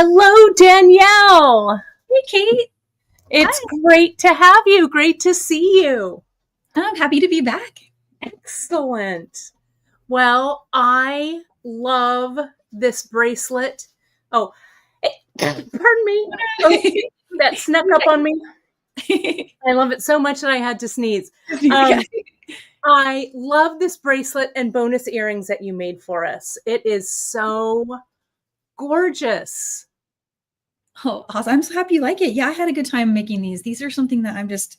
Hello, Danielle. Hey, Kate. It's Hi. great to have you. Great to see you. I'm happy to be back. Excellent. Well, I love this bracelet. Oh, pardon me. Oh, that snuck up on me. I love it so much that I had to sneeze. I love this bracelet and bonus earrings that you made for us. It is so gorgeous. Oh, awesome. I'm so happy you like it. Yeah, I had a good time making these. These are something that I'm just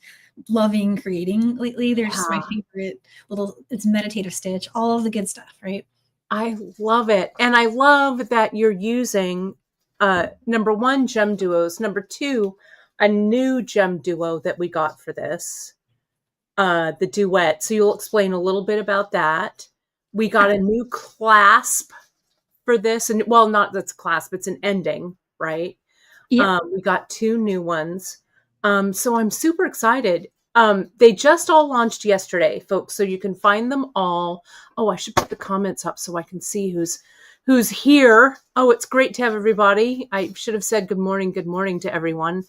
loving creating lately. They're just my favorite it's meditative stitch, all of the good stuff, right? I love it. And I love that you're using, number one, GemDuos. Number two, a new GemDuo that we got for this, the duet. So you'll explain a little bit about that. We got a new clasp for this. And well, not that's clasp, it's an ending, right? Yeah. We got two new ones. So I'm super excited. They just all launched yesterday, folks, so you can find them all. Oh, I should put the comments up so I can see who's here. Oh, it's great to have everybody. I should have said good morning to everyone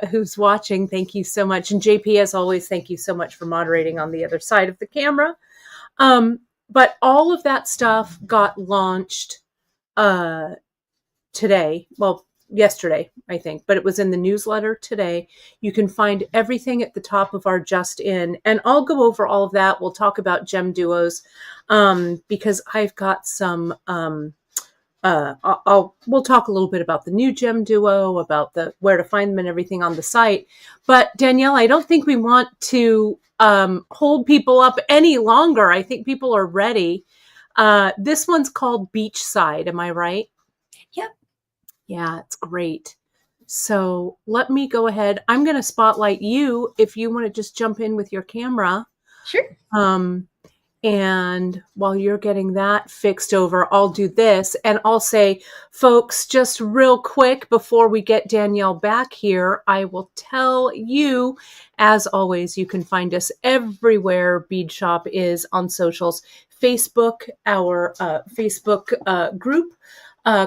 who's watching. Thank you so much. And JP, as always, thank you so much for moderating on the other side of the camera. But all of that stuff got launched today. Well, yesterday, I think, but it was in the newsletter today. You can find everything at the top of our Just In, and I'll go over all of that. We'll talk about GemDuos because I've got some. We'll talk a little bit about the new GemDuo, about the where to find them and everything on the site. But Danielle, I don't think we want to hold people up any longer. I think people are ready. This one's called Beachside. Am I right? Yep. Yeah, it's great. So let me go ahead. I'm going to spotlight you if you want to just jump in with your camera. Sure. And while you're getting that fixed over, I'll do this. And I'll say, folks, just real quick before we get Danielle back here, I will tell you, as always, you can find us everywhere Bead Shop is on socials. Facebook, our Facebook group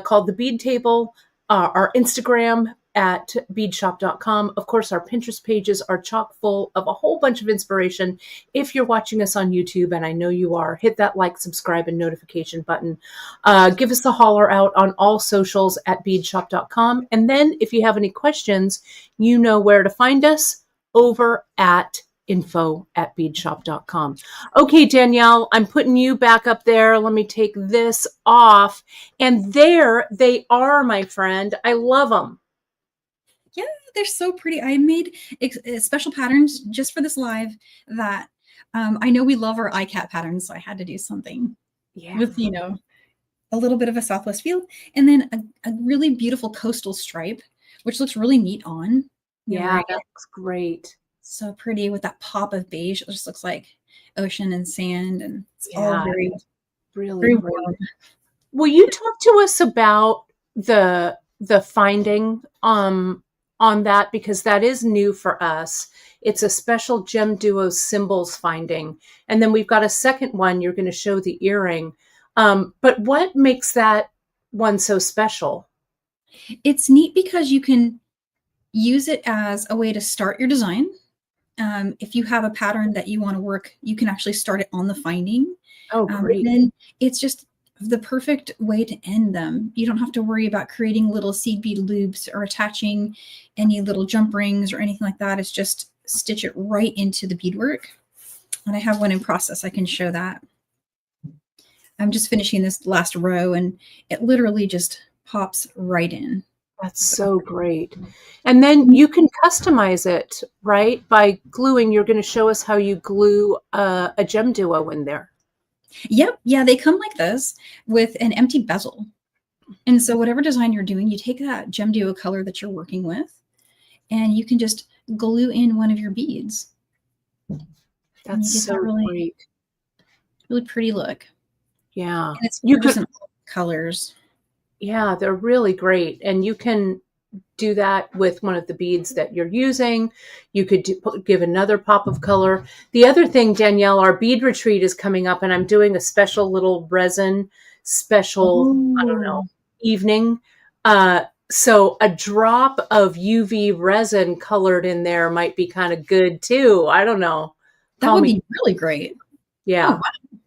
called The Bead Table. Our Instagram at beadshop.com. Of course, our Pinterest pages are chock full of a whole bunch of inspiration. If you're watching us on YouTube, and I know you are, hit that like, subscribe, and notification button. Give us a holler out on all socials at beadshop.com. And then if you have any questions, you know where to find us over at info@beadshop.com. Okay, Danielle, I'm putting you back up there. Let me take this off. And there they are, my friend. I love them. Yeah, they're so pretty. I made special patterns just for this live that I know we love our ICAT patterns, so I had to do something with, a little bit of a Southwest feel. And then a really beautiful coastal stripe, which looks really neat on. Yeah, that looks great. So pretty with that pop of beige. It just looks like ocean and sand, and it's all really warm. Will you talk to us about the finding on that, because that is new for us. It's a special GemDuo Cymbals finding, and then we've got a second one. You're going to show the earring, but what makes that one so special? It's neat because you can use it as a way to start your design. If you have a pattern that you want to work, you can actually start it on the finding. Oh, great. And then it's just the perfect way to end them. You don't have to worry about creating little seed bead loops or attaching any little jump rings or anything like that. It's just stitch it right into the beadwork. And I have one in process. I can show that. I'm just finishing this last row, and it literally just pops right in. That's so great. And then you can customize it, right? By gluing. You're going to show us how you glue a GemDuo in there. Yep. Yeah, they come like this with an empty bezel. And so whatever design you're doing, you take that GemDuo color that you're working with, and you can just glue in one of your beads. That's so great. Really pretty look. Yeah. And it's different colors. Yeah, they're really great. And you can do that with one of the beads that you're using. You could give another pop of color. The other thing, Danielle, our bead retreat is coming up, and I'm doing a special little resin special, I don't know, evening So a drop of UV resin colored in there might be kind of good too. I don't know. That Call would me. be really great. Oh, Yeah. wow.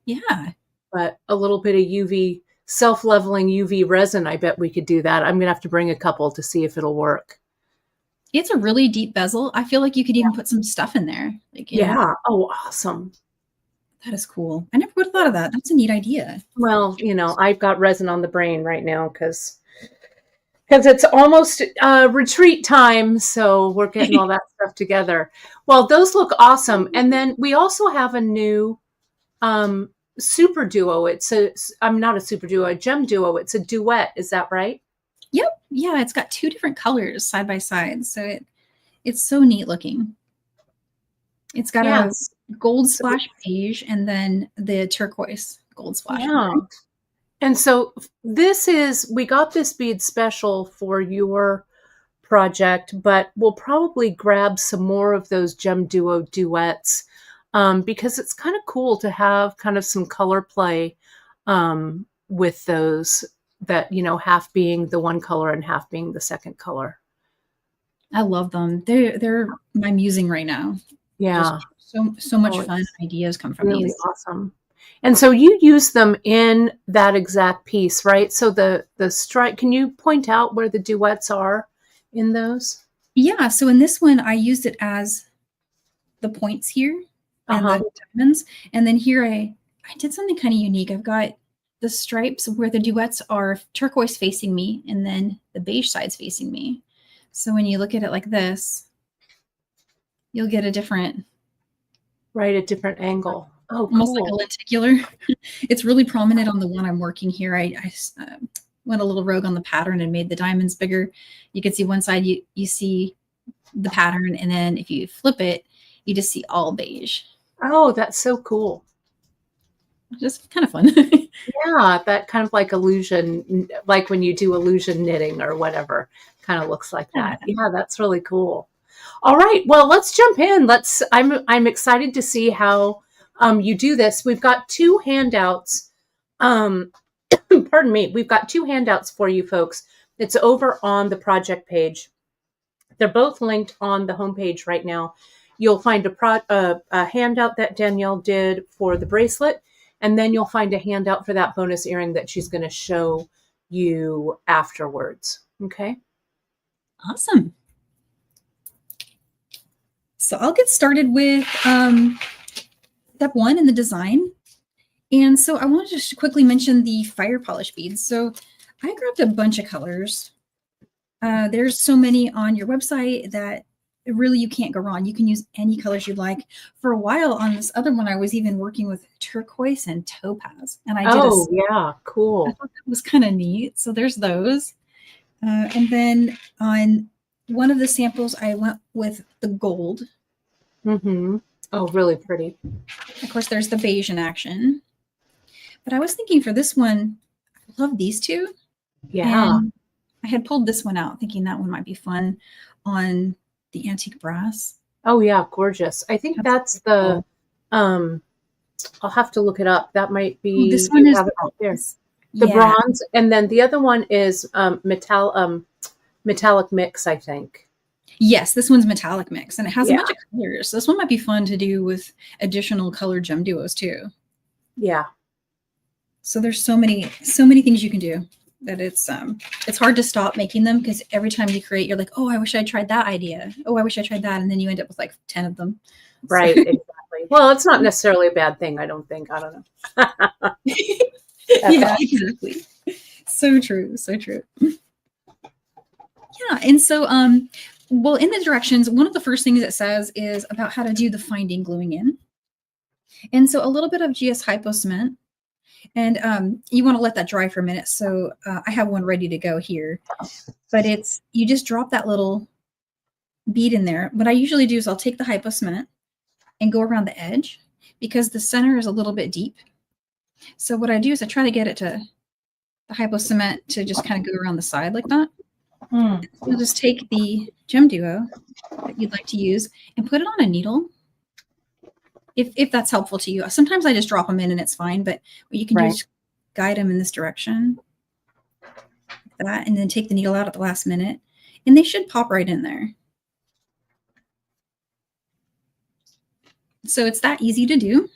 Yeah. But a little bit of UV, self-leveling UV resin, I bet we could do that. I'm going to have to bring a couple to see if it'll work. It's a really deep bezel. I feel like you could even put some stuff in there. Like, Yeah. Oh, awesome. that is cool. I never would have thought of that. That's a neat idea. Well, I've got resin on the brain right now because it's almost retreat time, so we're getting all that stuff together. Well, those look awesome. And then we also have a new super duo. I'm not a super duo, a GemDuo. It's a duet. Is that right? Yep. Yeah, it's got two different colors side by side. So it's so neat looking. It's got Yes. a gold splash beige and then the turquoise gold splash. Yeah. And so we got this bead special for your project, but we'll probably grab some more of those GemDuo duets because it's kind of cool to have kind of some color play with those that, half being the one color and half being the second color. I love them. They're my musing right now. Yeah. Just so much fun ideas come from really these. awesome. And so you use them in that exact piece, right? So the stripe, can you point out where the duets are in those? Yeah. So in this one, I used it as the points here and the diamonds. And then here I did something kind of unique. I've got the stripes where the duets are turquoise facing me and then the beige side's facing me. So when you look at it like this, you'll get a different angle. Oh, almost cool. like a lenticular. It's really prominent on the one I'm working here. I went a little rogue on the pattern and made the diamonds bigger. You can see one side, you see the pattern, and then if you flip it, you just see all beige. Oh, that's so cool. Just kind of fun. Yeah, that kind of like illusion, like when you do illusion knitting or whatever, kind of looks like that. Yeah, that's really cool. All right, well, let's jump in. I'm excited to see how you do this. We've got two handouts. Pardon me. We've got two handouts for you folks. It's over on the project page. They're both linked on the homepage right now. You'll find a handout that Danielle did for the bracelet, and then you'll find a handout for that bonus earring that she's going to show you afterwards. Okay? Awesome. So I'll get started with step one in the design. And so I want to just quickly mention the fire polish beads. So I grabbed a bunch of colors. There's so many on your website that really you can't go wrong. You can use any colors you like. For a while on this other one, I was even working with turquoise and topaz. And I did yeah, cool. I thought that was kind of neat. So there's those. And then on one of the samples, I went with the gold. Mm-hmm. Oh, really pretty. Of course, there's the beige in action. But I was thinking for this one, I love these two. Yeah. And I had pulled this one out thinking that one might be fun on the antique brass. Oh, yeah, gorgeous. I think that's the, I'll have to look it up. That might be. Oh, this one is there. The bronze. And then the other one is metallic mix, I think. Yes, this one's metallic mix, and it has a bunch of colors. So this one might be fun to do with additional color GemDuos too. Yeah. So there's so many things you can do that it's hard to stop making them because every time you create, you're like, oh, I wish I tried that idea. Oh, I wish I tried that, and then you end up with like 10 of them. Right. Exactly. Well, it's not necessarily a bad thing. I don't think. I don't know. Yeah, exactly. So true. So true. Yeah, and so well, in the directions, one of the first things it says is about how to do the finding gluing in. And so a little bit of GS Hypo cement. And you want to let that dry for a minute. So I have one ready to go here. But you just drop that little bead in there. What I usually do is I'll take the Hypo cement and go around the edge because the center is a little bit deep. So what I do is I try to get it to the Hypo cement to just kind of go around the side like that. You'll just take the GemDuo that you'd like to use and put it on a needle, if that's helpful to you. Sometimes I just drop them in and it's fine, but what you can do is guide them in this direction, like that and then take the needle out at the last minute, and they should pop right in there. So it's that easy to do.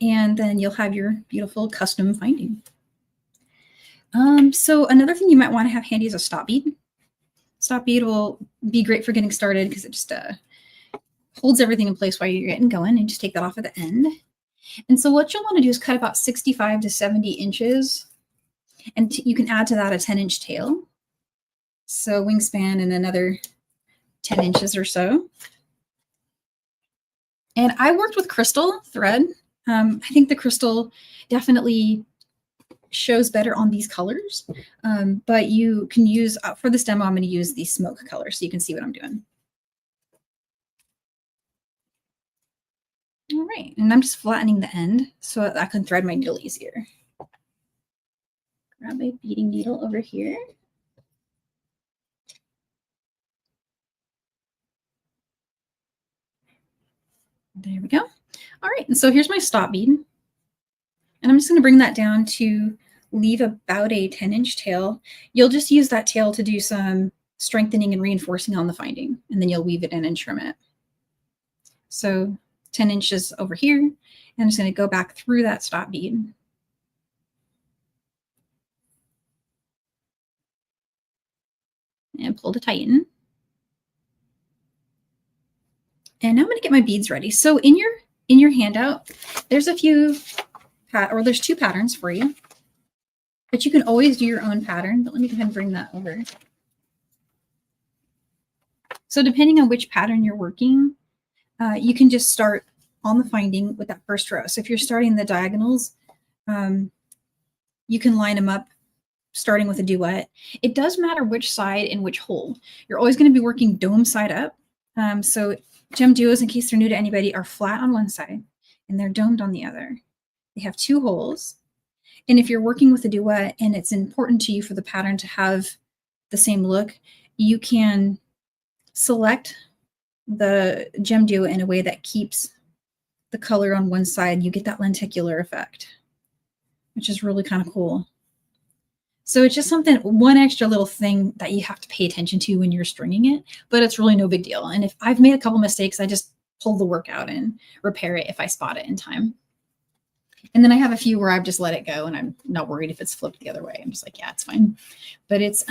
And then you'll have your beautiful custom finding. So another thing you might want to have handy is a stop bead. Stop bead will be great for getting started because it just holds everything in place while you're getting going, and just take that off at the end. And so what you'll want to do is cut about 65 to 70 inches. And you can add to that a 10-inch tail. So wingspan and another 10 inches or so. And I worked with crystal thread. I think the crystal definitely shows better on these colors. But you can use, for this demo, I'm going to use the smoke color so you can see what I'm doing. All right, and I'm just flattening the end so that I can thread my needle easier. Grab a beading needle over here. There we go. All right, and so here's my stop bead. And I'm just going to bring that down to leave about a 10-inch tail. You'll just use that tail to do some strengthening and reinforcing on the finding, and then you'll weave it in and trim it. So 10 inches over here, and I'm just going to go back through that stop bead. And pull to tighten. And now I'm going to get my beads ready. So in your handout, there's there's 2 patterns for you. But you can always do your own pattern. But let me go ahead and bring that over. So depending on which pattern you're working, you can just start on the finding with that first row. So if you're starting the diagonals, you can line them up starting with a duet. It does matter which side and which hole. You're always going to be working dome side up. So GemDuos, in case they're new to anybody, are flat on one side and they're domed on the other. They have 2 holes. And if you're working with a duet and it's important to you for the pattern to have the same look, you can select the GemDuo in a way that keeps the color on one side. You get that lenticular effect, which is really kind of cool. So it's just one extra little thing that you have to pay attention to when you're stringing it, but it's really no big deal. And if I've made a couple mistakes, I just pull the work out and repair it if I spot it in time. And then I have a few where I've just let it go and I'm not worried if it's flipped the other way. I'm just like, yeah, it's fine. But it's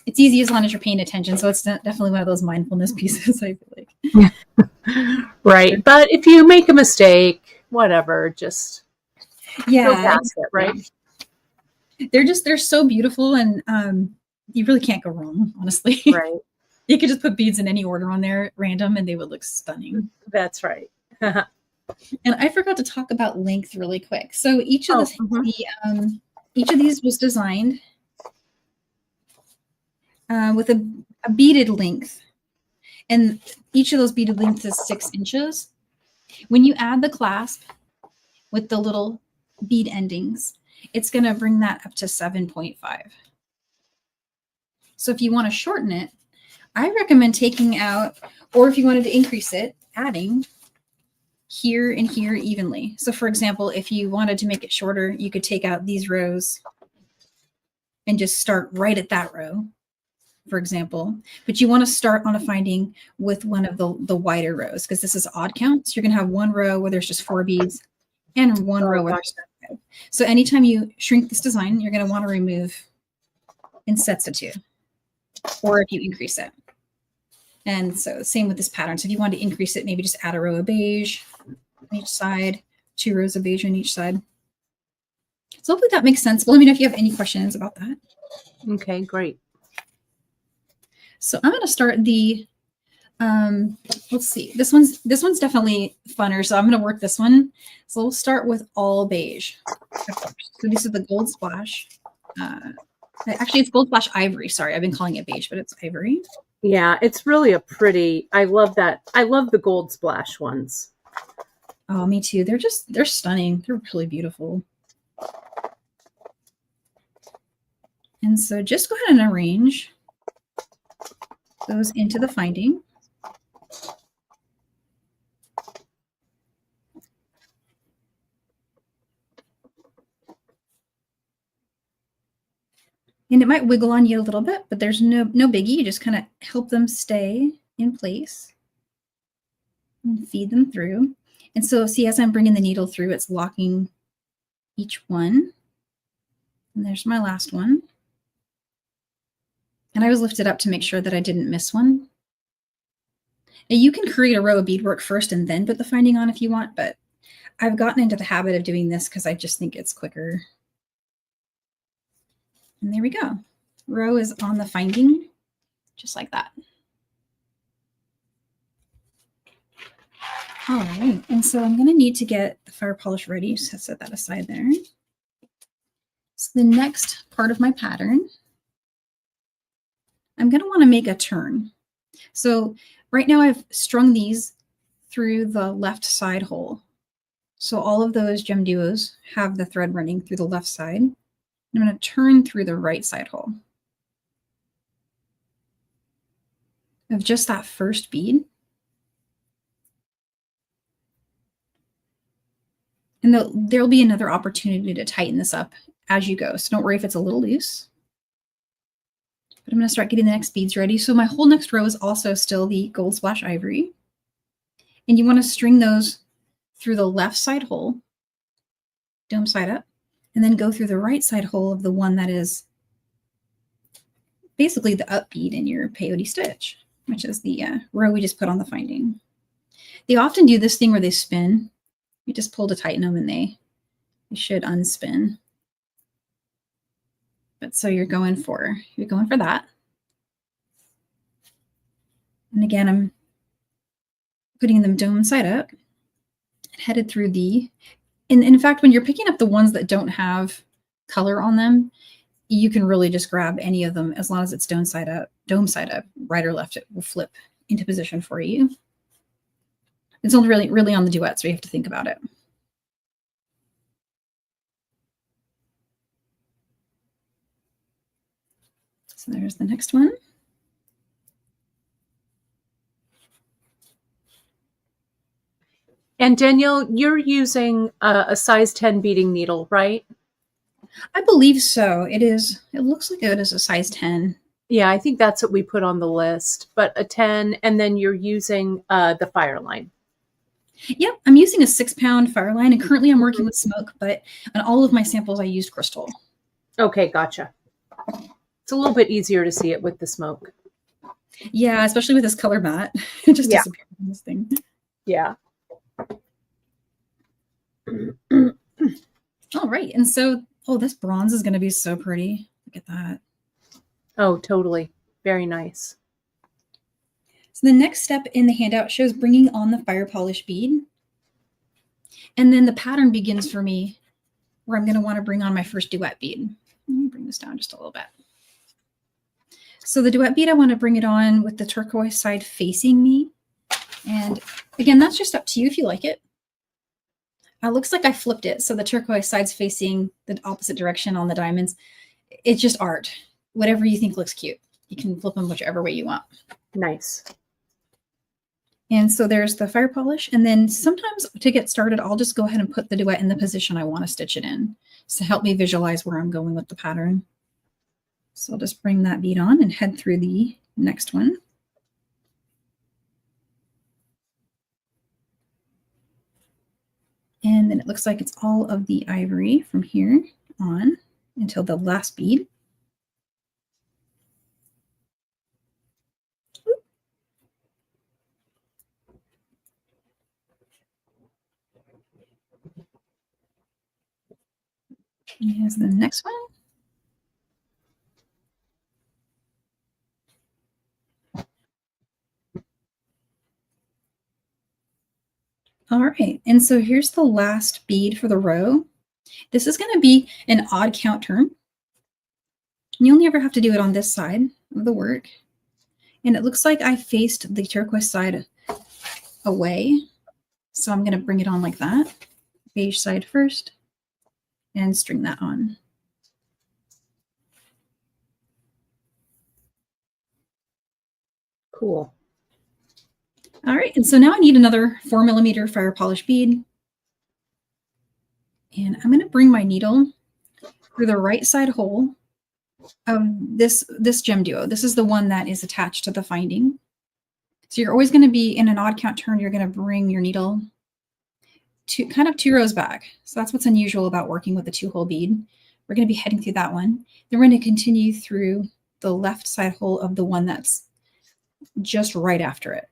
easy as long as you're paying attention. So it's definitely one of those mindfulness pieces, I feel like. Right. But if you make a mistake, whatever, just go past it, right? They're so beautiful, and you really can't go wrong, honestly. Right. You could just put beads in any order on there, random, and they would look stunning. That's right. And I forgot to talk about length really quick. So each of each of these was designed with a beaded length, and each of those beaded lengths is 6 inches. When you add the clasp with the little bead endings, it's going to bring that up to 7.5. So if you want to shorten it, I recommend taking out, or if you wanted to increase it, adding here and here evenly. So for example, if you wanted to make it shorter, you could take out these rows and just start right at that row, for example. But you want to start on a finding with one of the wider rows, because this is odd count. So you're going to have one row where there's just 4 beads and one row where there's 5. So anytime you shrink this design, you're going to want to remove in sets of 2, or if you increase it. And so same with this pattern. So if you want to increase it, maybe just add a row of beige on each side, 2 rows of beige on each side. So hopefully that makes sense. Well, let me know if you have any questions about that. Okay, great. So I'm going to start the, let's see, this one's definitely funner. So I'm going to work this one. So we'll start with all beige. So this is the gold splash. Actually, it's gold splash ivory. Sorry, I've been calling it beige, but it's ivory. Yeah, it's really a pretty, I love that. I love the gold splash ones. Oh, me too. They're stunning. They're really beautiful. And so just go ahead and arrange those into the finding. And it might wiggle on you a little bit, but there's no biggie. You just kind of help them stay in place and feed them through. And so see, as I'm bringing the needle through, it's locking each one. And there's my last one. And I was lifted up to make sure that I didn't miss one. Now you can create a row of beadwork first and then put the finding on if you want, but I've gotten into the habit of doing this because I just think it's quicker. And there we go. Row is on the finding, just like that. All right, and so I'm going to need to get the fire polish ready, so set that aside there. So the next part of my pattern, I'm going to want to make a turn. So right now I've strung these through the left side hole. So all of those GemDuos have the thread running through the left side. I'm going to turn through the right side hole of just that first bead. And there'll be another opportunity to tighten this up as you go. So don't worry if it's a little loose. But I'm going to start getting the next beads ready. So my whole next row is also still the gold splash ivory. And you want to string those through the left side hole, dome side up, and then go through the right side hole of the one that is basically the up bead in your peyote stitch, which is the row we just put on the finding. They often do this thing where they spin. You just pull to tighten them and they should unspin. But so you're going for that. And again, I'm putting them dome side up, headed through the, and in fact, when you're picking up the ones that don't have color on them, you can really just grab any of them as long as it's dome side up, right or left, it will flip into position for you. It's only really on the duet, so you have to think about it. So there's the next one. And Danielle, you're using a size 10 beading needle, right? I believe so. It is. It looks like it is a size 10. Yeah, I think that's what we put on the list, but a 10, and then you're using the Fireline. Yep, I'm using a 6-pound Fireline, and currently I'm working with smoke, but on all of my samples I used crystal. Okay, gotcha. It's a little bit easier to see it with the smoke. Yeah, especially with this color matte. It just disappeared from this thing. Yeah. All right, and so, oh, this bronze is going to be so pretty. Look at that. Oh, totally. Very nice. So the next step in the handout shows bringing on the fire polish bead. And then the pattern begins for me where I'm going to want to bring on my first duet bead. Let me bring this down just a little bit. So the duet bead, I want to bring it on with the turquoise side facing me. And again, that's just up to you if you like it. It looks like I flipped it. So the turquoise side's facing the opposite direction on the diamonds. It's just art. Whatever you think looks cute. You can flip them whichever way you want. Nice. And so there's the fire polish. And then sometimes to get started, I'll just go ahead and put the duet in the position I want to stitch it in. So help me visualize where I'm going with the pattern. So I'll just bring that bead on and head through the next one. And then it looks like it's all of the ivory from here on until the last bead. Here's the next one. All right, and so here's the last bead for the row. This is going to be an odd count turn. You only ever have to do it on this side of the work. And it looks like I faced the turquoise side away. So I'm going to bring it on like that. Beige side first and string that on. Cool. All right, and so now I need another 4mm fire polish bead. And I'm going to bring my needle through the right side hole this GemDuo. This is the one that is attached to the finding. So you're always going to be in an odd count turn. You're going to bring your needle to kind of 2 rows back. So that's what's unusual about working with a 2-hole bead. We're going to be heading through that one. Then we're going to continue through the left side hole of the one that's just right after it,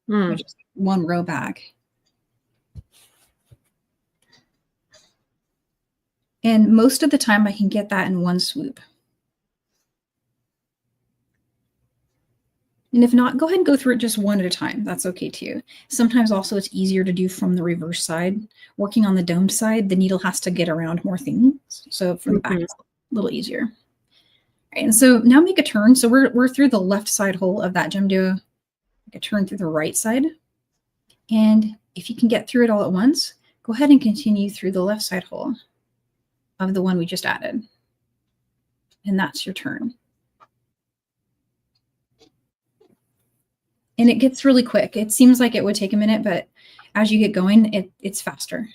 which is 1 row back. And most of the time I can get that in one swoop. And if not, go ahead and go through it just one at a time. That's okay too. Sometimes also it's easier to do from the reverse side. Working on the domed side, the needle has to get around more things. So from the back, it's a little easier. All right, and so now make a turn. So we're through the left side hole of that GemDuo. Make a turn through the right side. And if you can get through it all at once, go ahead and continue through the left side hole of the one we just added. And that's your turn. And it gets really quick. It seems like it would take a minute, but as you get going, it's faster.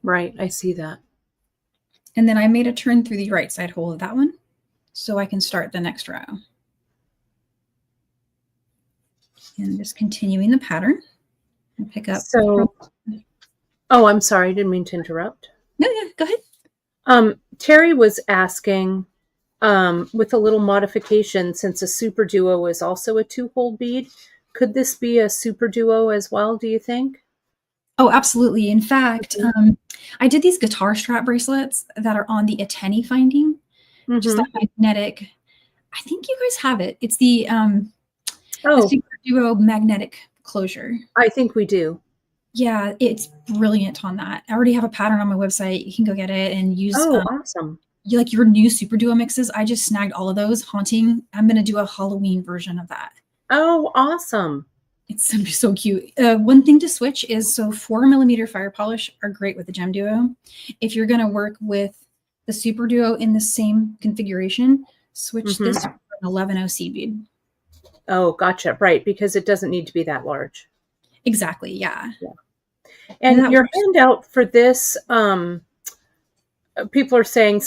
Right, I see that. And then I made a turn through the right side hole of that one, so I can start the next row. And just continuing the pattern and pick up. So, oh, I'm sorry, I didn't mean to interrupt. No, yeah, go ahead. Terry was asking, with a little modification, since a super duo is also a 2-hole bead, could this be a super duo as well, do you think? Oh, absolutely. In fact, I did these guitar strap bracelets that are on the Ateni finding, just that magnetic. I think you guys have it. It's the super duo magnetic closure. I think we do. Yeah, it's brilliant on that. I already have a pattern on my website. You can go get it and use. Oh, awesome. Like your new super duo mixes. I just snagged all of those. Haunting. I'm going to do a Halloween version of that. Oh, awesome. It's going to be so cute. One thing to switch is, so 4mm fire polish are great with the GemDuo. If you're going to work with the super duo in the same configuration, switch this for an 11-0 seed bead. Oh, gotcha. Right, because it doesn't need to be that large. Exactly. Yeah. And your handout for this, some people are saying,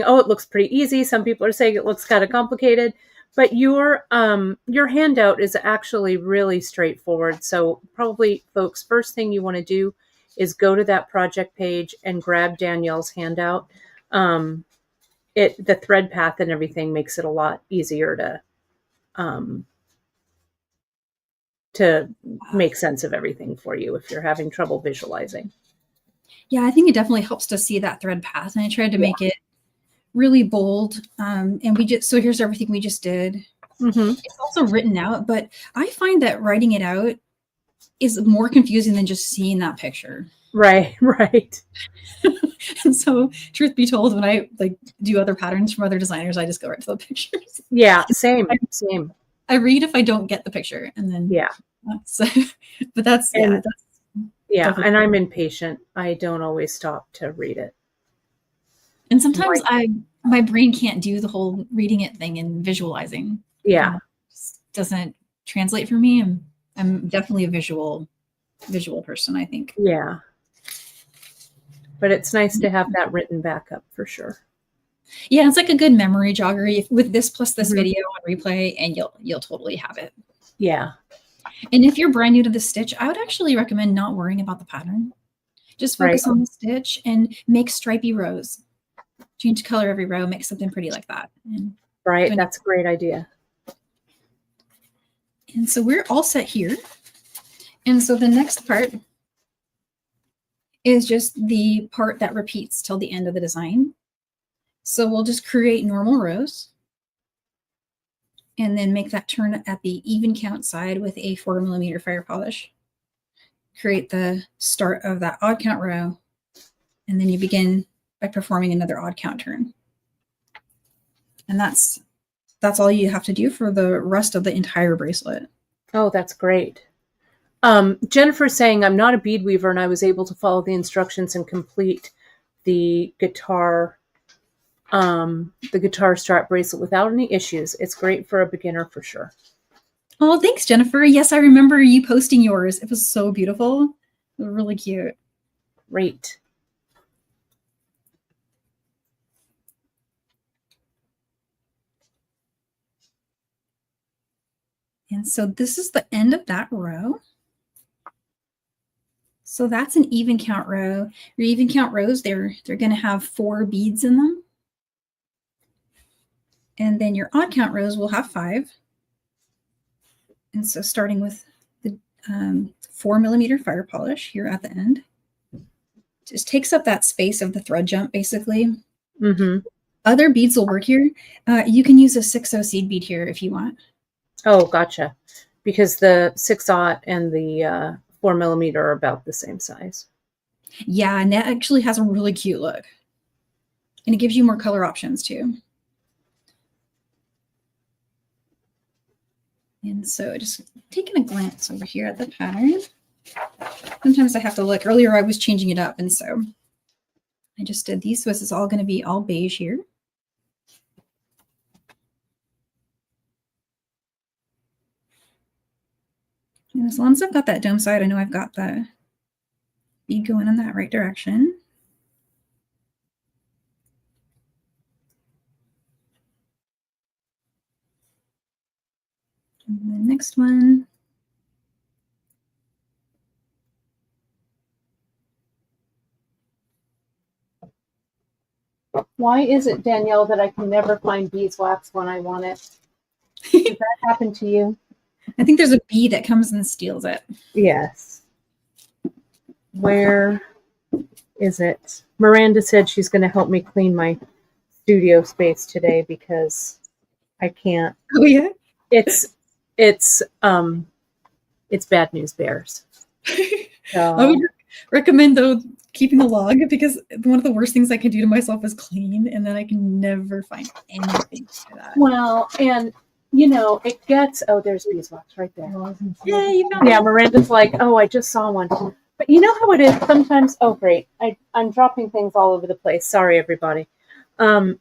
oh, it looks pretty easy. Some people are saying it looks kind of complicated. But your handout is actually really straightforward. So probably, folks, first thing you want to do is go to that project page and grab Danielle's handout. The thread path and everything makes it a lot easier to make sense of everything for you if you're having trouble visualizing. Yeah, I think it definitely helps to see that thread path. And I tried to make it really bold. And so here's everything we just did. It's also written out, but I find that writing it out is more confusing than just seeing that picture. Right. And so, truth be told, when I do other patterns from other designers, I just go right to the pictures. Yeah, same. I read if I don't get the picture, and then and I'm impatient. I don't always stop to read it. And sometimes my brain can't do the whole reading it thing and visualizing. Yeah. It just doesn't translate for me. I'm definitely a visual person, I think. Yeah. But it's nice to have that written back up for sure. Yeah, it's like a good memory jogger with this plus this video on replay, and you'll totally have it. Yeah. And if you're brand new to the stitch, I would actually recommend not worrying about the pattern. Just focus on the stitch and make stripy rows. Change color every row, make something pretty like that. Right, that's a great idea. And so we're all set here. And so the next part is just the part that repeats till the end of the design. So we'll just create normal rows and then make that turn at the even count side with a 4mm fire polish. Create the start of that odd count row, and then you begin by performing another odd count turn. And that's all you have to do for the rest of the entire bracelet. Oh, that's great. Jennifer's saying, I'm not a bead weaver and I was able to follow the instructions and complete the guitar strap bracelet without any issues. It's great for a beginner for sure. Oh, thanks, Jennifer. Yes, I remember you posting yours. It was so beautiful. Really cute. Great. And so this is the end of that row. So that's an even count row. Your even count rows, they're going to have 4 beads in them. And then your odd count rows will have 5. And so starting with the 4mm fire polish here at the end, just takes up that space of the thread jump, basically. Mm-hmm. Other beads will work here. You can use a 6/0 seed bead here if you want. Oh, gotcha. Because the 6/0 and the 4mm are about the same size. Yeah, and that actually has a really cute look. And it gives you more color options too. And so just taking a glance over here at the pattern. Sometimes I have to look. Earlier I was changing it up, and so I just did these. So this is all going to be all beige here. And as long as I've got that dome side, I know I've got the bead going in that right direction. And the next one. Why is it, Danielle, that I can never find beeswax when I want it? Does that happen to you? I think there's a bee that comes and steals it. Yes. Where is it? Miranda said she's going to help me clean my studio space today because I can't. Oh yeah. It's bad news bears. So. I would recommend though keeping a log, because one of the worst things I can do to myself is clean, and then I can never find anything for that. Well, and you know, it gets, oh, there's beeswax right there. Yeah, you found Yeah, it. Miranda's like, oh, I just saw one. But you know how it is sometimes, oh great, I'm dropping things all over the place. Sorry, everybody. You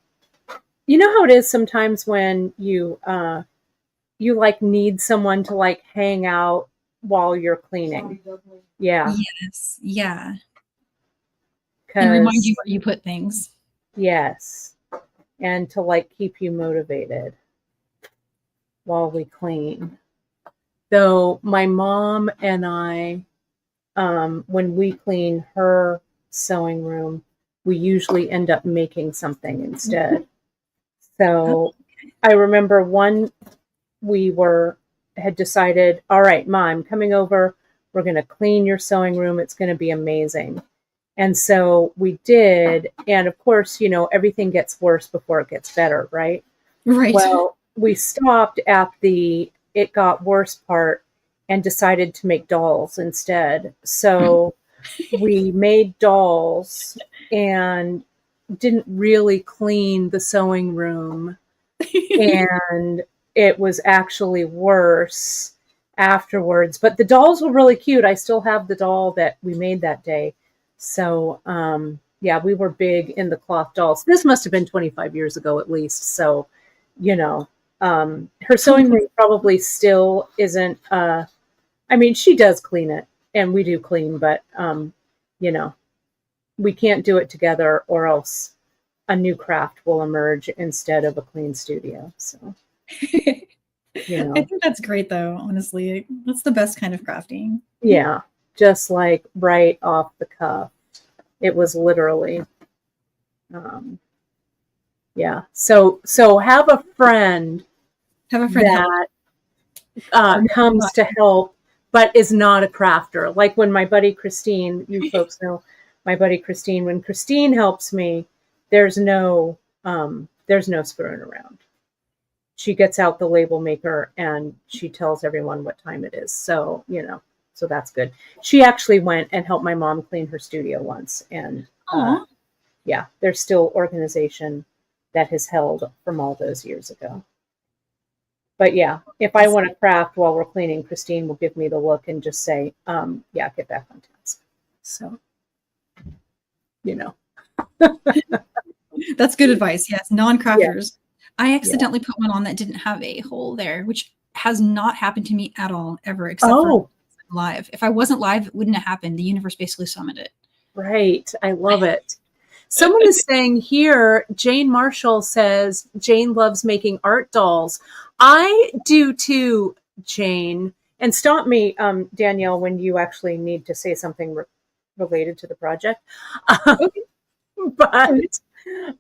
know how it is sometimes when you like need someone to like hang out while you're cleaning. Yeah. Yes. Yeah. And remind you where you put things. Yes. And to like keep you motivated while we clean. Though my mom and I, when we clean her sewing room, we usually end up making something instead. So I remember we had decided, all right, Mom, I'm coming over. We're going to clean your sewing room. It's going to be amazing. And so we did. And of course, you know, everything gets worse before it gets better, right? Right. Well, we stopped at the it got worse part and decided to make dolls instead. So we made dolls and didn't really clean the sewing room. And it was actually worse afterwards. But the dolls were really cute. I still have the doll that we made that day. So, yeah, we were big in the cloth dolls. This must have been 25 years ago at least. So, you know, her sewing room probably still isn't, I mean, she does clean it and we do clean, but, you know, we can't do it together or else a new craft will emerge instead of a clean studio. So, you know. I think that's great though, honestly. That's the best kind of crafting. Yeah, just like right off the cuff. It was literally, yeah. So have a friend that comes to help, but is not a crafter. Like when my buddy Christine, you folks know my buddy Christine, when Christine helps me, there's no screwing around. She gets out the label maker and she tells everyone what time it is. So, you know, so that's good. She actually went and helped my mom clean her studio once. And yeah, there's still organization that has held from all those years ago. But yeah, if I want to craft while we're cleaning, Christine will give me the look and just say, yeah, get back on task. So, you know. That's good advice. Yes, non-crafters. Yeah. I accidentally put one on that didn't have a hole there, which has not happened to me at all, ever, except for live. If I wasn't live, it wouldn't have happened. The universe basically summoned it. Right. I love it. Someone is saying here, Jane Marshall says, Jane loves making art dolls. I do too, chain. And stop me, Danielle, when you actually need to say something related to the project. Okay. But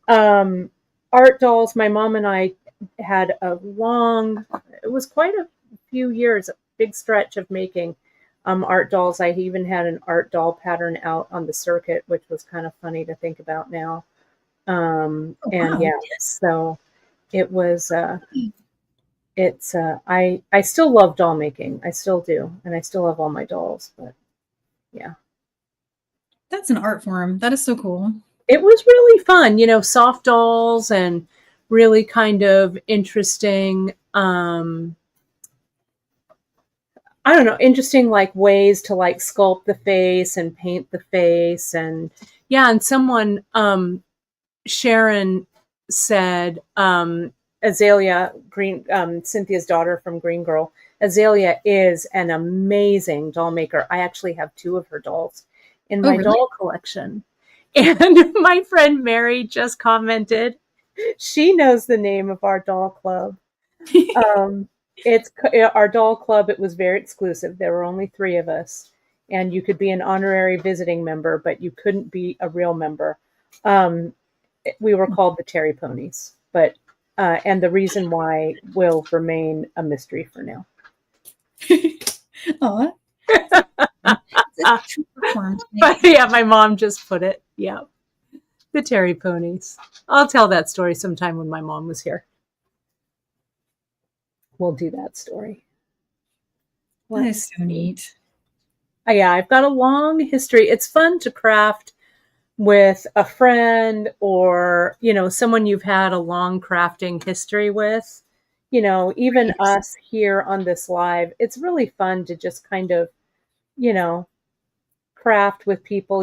art dolls, my mom and I had a long, it was quite a few years, a big stretch of making art dolls. I even had an art doll pattern out on the circuit, which was kind of funny to think about now. Oh, And wow. yeah, so it was, I still love doll making. I still do. And I still have all my dolls, but yeah. That's an art form. That is so cool. It was really fun, soft dolls and really kind of interesting, I don't know, interesting like ways to like sculpt the face and paint the face. And yeah, and someone, Sharon said, Azalea Green, Cynthia's daughter from Green Girl, Azalea is an amazing doll maker. I actually have 2 of her dolls in Oh, my really? doll collection. And my friend Mary just commented, she knows the name of our doll club. It's our doll club. It was very exclusive. There were only 3 of us, and you could be an honorary visiting member, but you couldn't be a real member. We were called the Terry Ponies, but and the reason why will remain a mystery for now. Aw. But yeah, my mom just put it. Yeah, the Terry Ponies. I'll tell that story sometime when my mom was here. We'll do that story. That is so neat. Yeah, I've got a long history. It's fun to craft with a friend or, someone you've had a long crafting history with. Even us here on this live, it's really fun to just kind of, craft with people,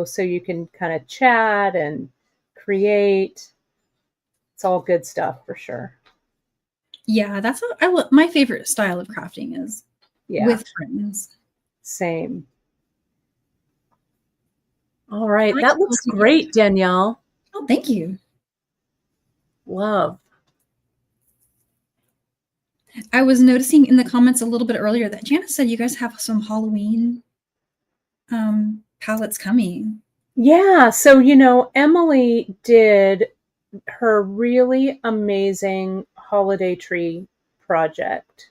so you can kind of chat and create. It's all good stuff for sure. Yeah, that's what my favorite style of crafting is. Yeah. With friends. Same. All right. That looks great, Danielle. Oh, thank you. Love. I was noticing in the comments a little bit earlier that Janice said you guys have some Halloween palettes coming. Yeah. So, Emily did her really amazing holiday tree project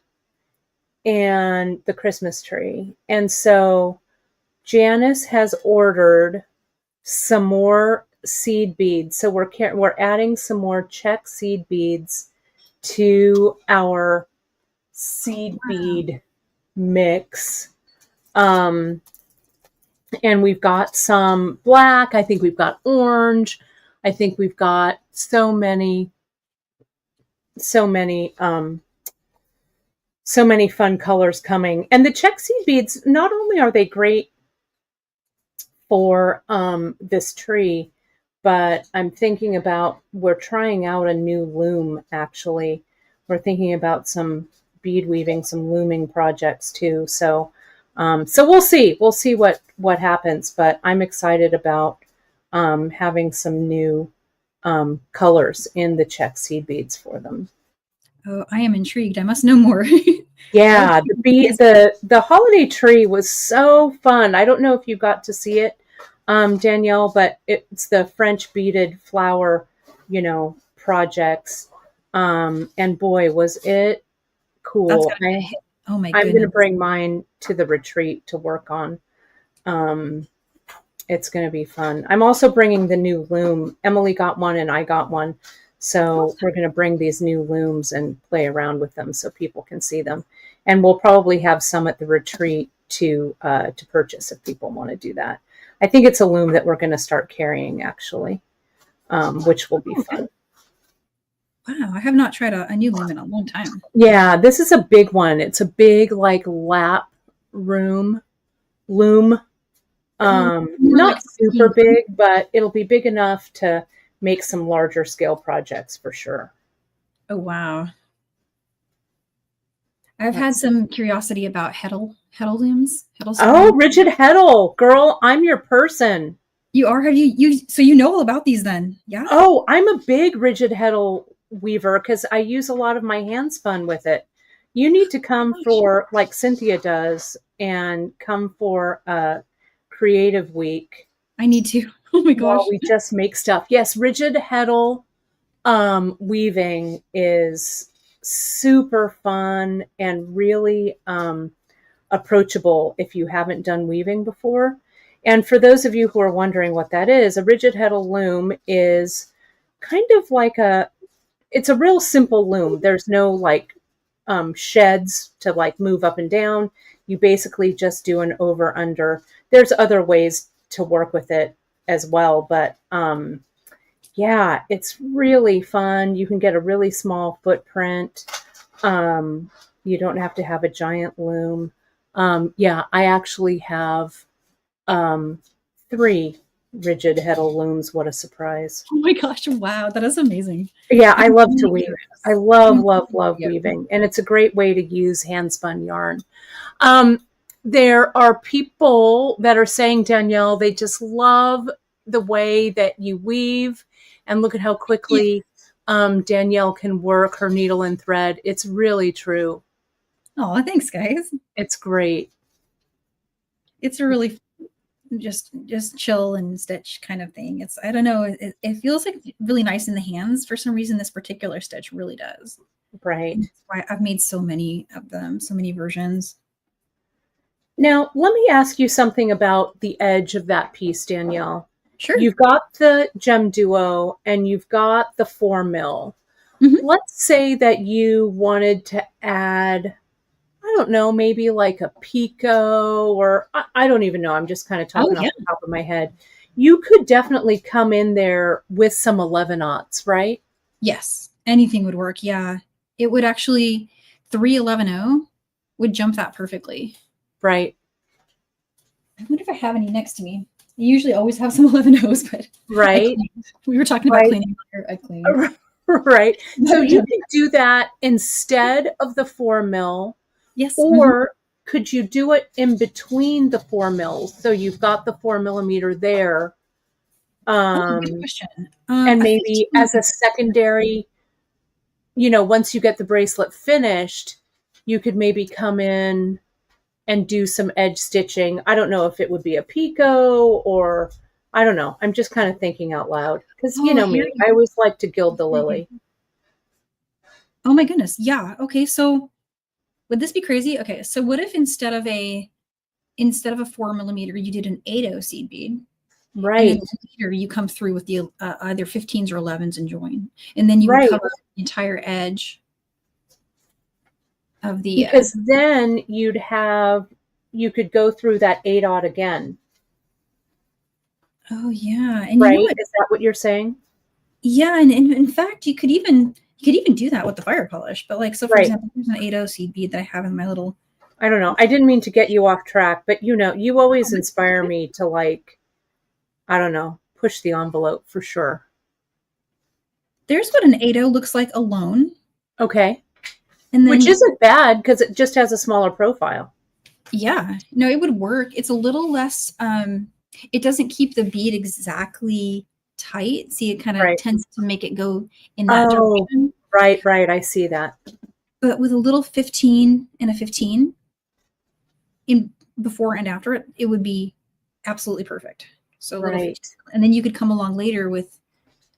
and the Christmas tree. And so Janice has ordered some more seed beads. So we're adding some more Czech seed beads to our seed bead mix. And we've got some black. I think we've got orange. I think we've got so many fun colors coming. And the Czech seed beads, not only are they great for this tree, but I'm thinking about, we're trying out a new loom, actually. We're thinking about some bead weaving, some looming projects too. So we'll see. We'll see what happens, but I'm excited about having some new colors in the Czech seed beads for them. Oh, I am intrigued. I must know more. Yeah, the holiday tree was so fun. I don't know if you got to see it, Danielle, but it's the French beaded flower, projects. And boy, was it cool. Oh my goodness. I'm going to bring mine to the retreat to work on. It's going to be fun. I'm also bringing the new loom. Emily got one and I got one. So we're going to bring these new looms and play around with them so people can see them. And we'll probably have some at the retreat to purchase if people want to do that. I think it's a loom that we're going to start carrying, actually, which will be fun. Wow, I have not tried a new loom in a long time. Yeah, this is a big one. It's a big, like, lap loom. Not super big, but it'll be big enough to make some larger scale projects for sure. Oh, wow. I've had some curiosity about Heddle looms. Oh, rigid Heddle. Girl, I'm your person. You are? Have so you know all about these then? Yeah. Oh, I'm a big rigid Heddle weaver because I use a lot of my hand spun with it. You need to come Gosh, for, like Cynthia does, and come for a creative week I need to. Oh my while gosh. we just make stuff. Yes, rigid heddle weaving is super fun and really approachable if you haven't done weaving before. And for those of you who are wondering what that is, a rigid heddle loom is kind of like it's a real simple loom. There's no like sheds to like move up and down. You basically just do an over under. There's other ways to work with it as well, but yeah, it's really fun. You can get a really small footprint. You don't have to have a giant loom. Yeah, I actually have um, 3 rigid heddle looms. What a surprise. Oh my gosh. Wow. That is amazing. Yeah, I I'm love to really weave. I curious. love, I'm love, really love curious. weaving. And it's a great way to use hand spun yarn. Um, there are people that are saying, Danielle, they just love the way that you weave. And look at how Yeah. quickly Danielle can work her needle and thread. It's really true. Oh, thanks, guys. It's great. It's a really just chill and stitch kind of thing. It's I don't know. It feels like really nice in the hands. For some reason, this particular stitch really does. And Right. that's why I've made so many of them, so many versions. Now, let me ask you something about the edge of that piece, Danielle. Sure. You've got the GemDuo and you've got the 4 mil. Hmm. Let's say that you wanted to add, I don't know, maybe like a picot, or I don't even know. I'm just kind of Oh talking off yeah. the top of my head. You could definitely come in there with some 11/aughts, right? Yes. Anything would work. Yeah. It would actually 311 would jump that perfectly. Right. I wonder if I have any next to me. I usually always have some 11 but I Right. cleaned. We were talking about Right. cleaning earlier. I cleaned. Right. So you could do that instead of the 4 mil, Yes. or could you do it in between the 4 mils? So you've got the 4 millimeter there. Oh, good question. And A maybe 15. as a secondary, once you get the bracelet finished, you could maybe come in and do some edge stitching. I don't know if it would be a picot or I don't know. I'm just kind of thinking out loud because you Oh, know here me, you I always like to gild the go. lily. Oh my goodness. Yeah. Okay. So would this be crazy? Okay. So what if instead of a 4 millimeter, you did an 8/0 seed bead, and then Right, later you come through with the either 15s or 11s and join, and then you would right. cover the entire edge of the. Because then you could go through that 8/0 again, Oh yeah, and you know right? what? Is that what you're saying? Yeah, and in fact, you could even do that with the fire polish. But like, so for Right. example, here's an 8/0 seed bead that I have in my little. I don't know. I didn't mean to get you off track, but you always inspire me to like, I don't know, push the envelope for sure. There's what an 8/0 looks like alone, Okay. and Which then isn't bad because it just has a smaller profile. yeah, no, it would work. It's a little less. It doesn't keep the bead exactly tight. See, it kind of Right. tends to make it go in that Oh, direction. right, right. I see that. But with a little 15 and a 15 in before and after it, it would be absolutely perfect. So a little Right, 15, and then you could come along later with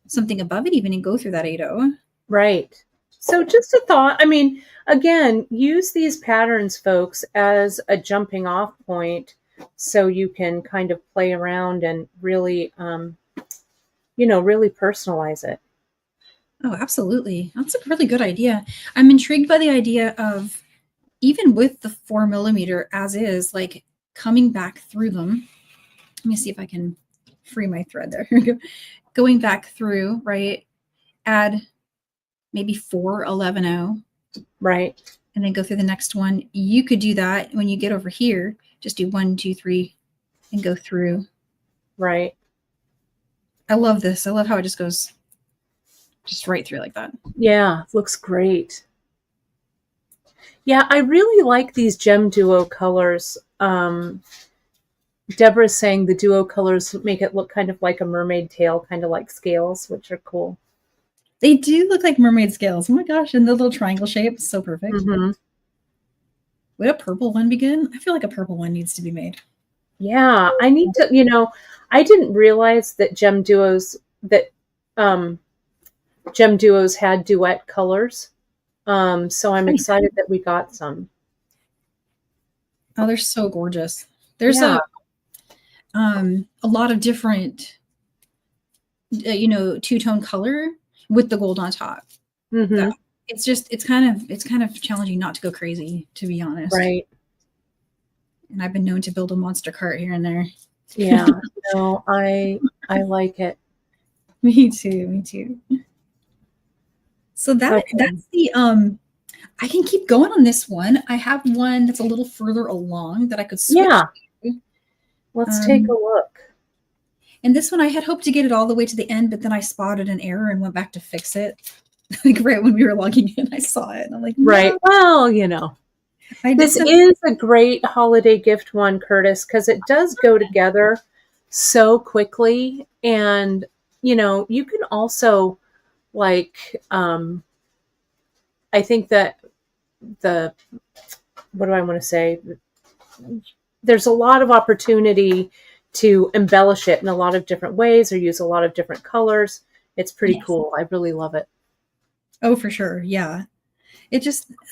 something above it even and go through that 8/0. right. So just a thought. I mean, again, use these patterns, folks, as a jumping off point so you can kind of play around and really, really personalize it. Oh, absolutely. That's a really good idea. I'm intrigued by the idea of even with the 4 millimeter as is, like coming back through them. Let me see if I can free my thread there. Here we go. Going back through, right? Add maybe 411 Right, and then go through the next one. You could do that when you get over here. Just do 1, 2, 3 and go through. right. I love this. I love how it just goes just right through like that. Yeah, looks great. Yeah, I really like these GemDuo colors. Deborah's saying the duo colors make it look kind of like a mermaid tail, kind of like scales, which are cool. They do look like mermaid scales. Oh my gosh. And the little triangle shape is so perfect. Mm-hmm. Would a purple one be good? I feel like a purple one needs to be made. Yeah, I need to, I didn't realize that GemDuos had duet colors. So I'm excited that we got some. Oh, they're so gorgeous. There's Yeah. a lot of different, two-tone color with the gold on top. Mm-hmm. It's kind of challenging not to go crazy, to be honest. Right. And I've been known to build a monster cart here and there. Yeah. No, I like it. Me too. So that's the I can keep going on this one. I have one that's a little further along that I could switch to. Let's take a look. And this one I had hoped to get it all the way to the end, but then I spotted an error and went back to fix it. Like right when we were logging in, I saw it. And I'm like, no. Right. Well, this is a great holiday gift one, Curtis, because it does go together so quickly. And, you can also I think that what do I want to say? There's a lot of opportunity to embellish it in a lot of different ways or use a lot of different colors. It's pretty cool. I really love it. Oh, for sure. Yeah.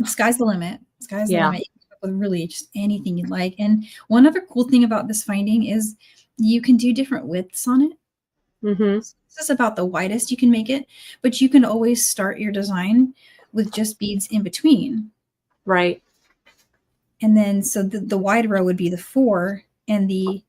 Sky's the limit. Sky's the limit. You can come up with really just anything you'd like. And one other cool thing about this finding is you can do different widths on it. Mm-hmm. This is about the widest you can make it, but you can always start your design with just beads in between. Right. And then, so the wide row would be the 4, and the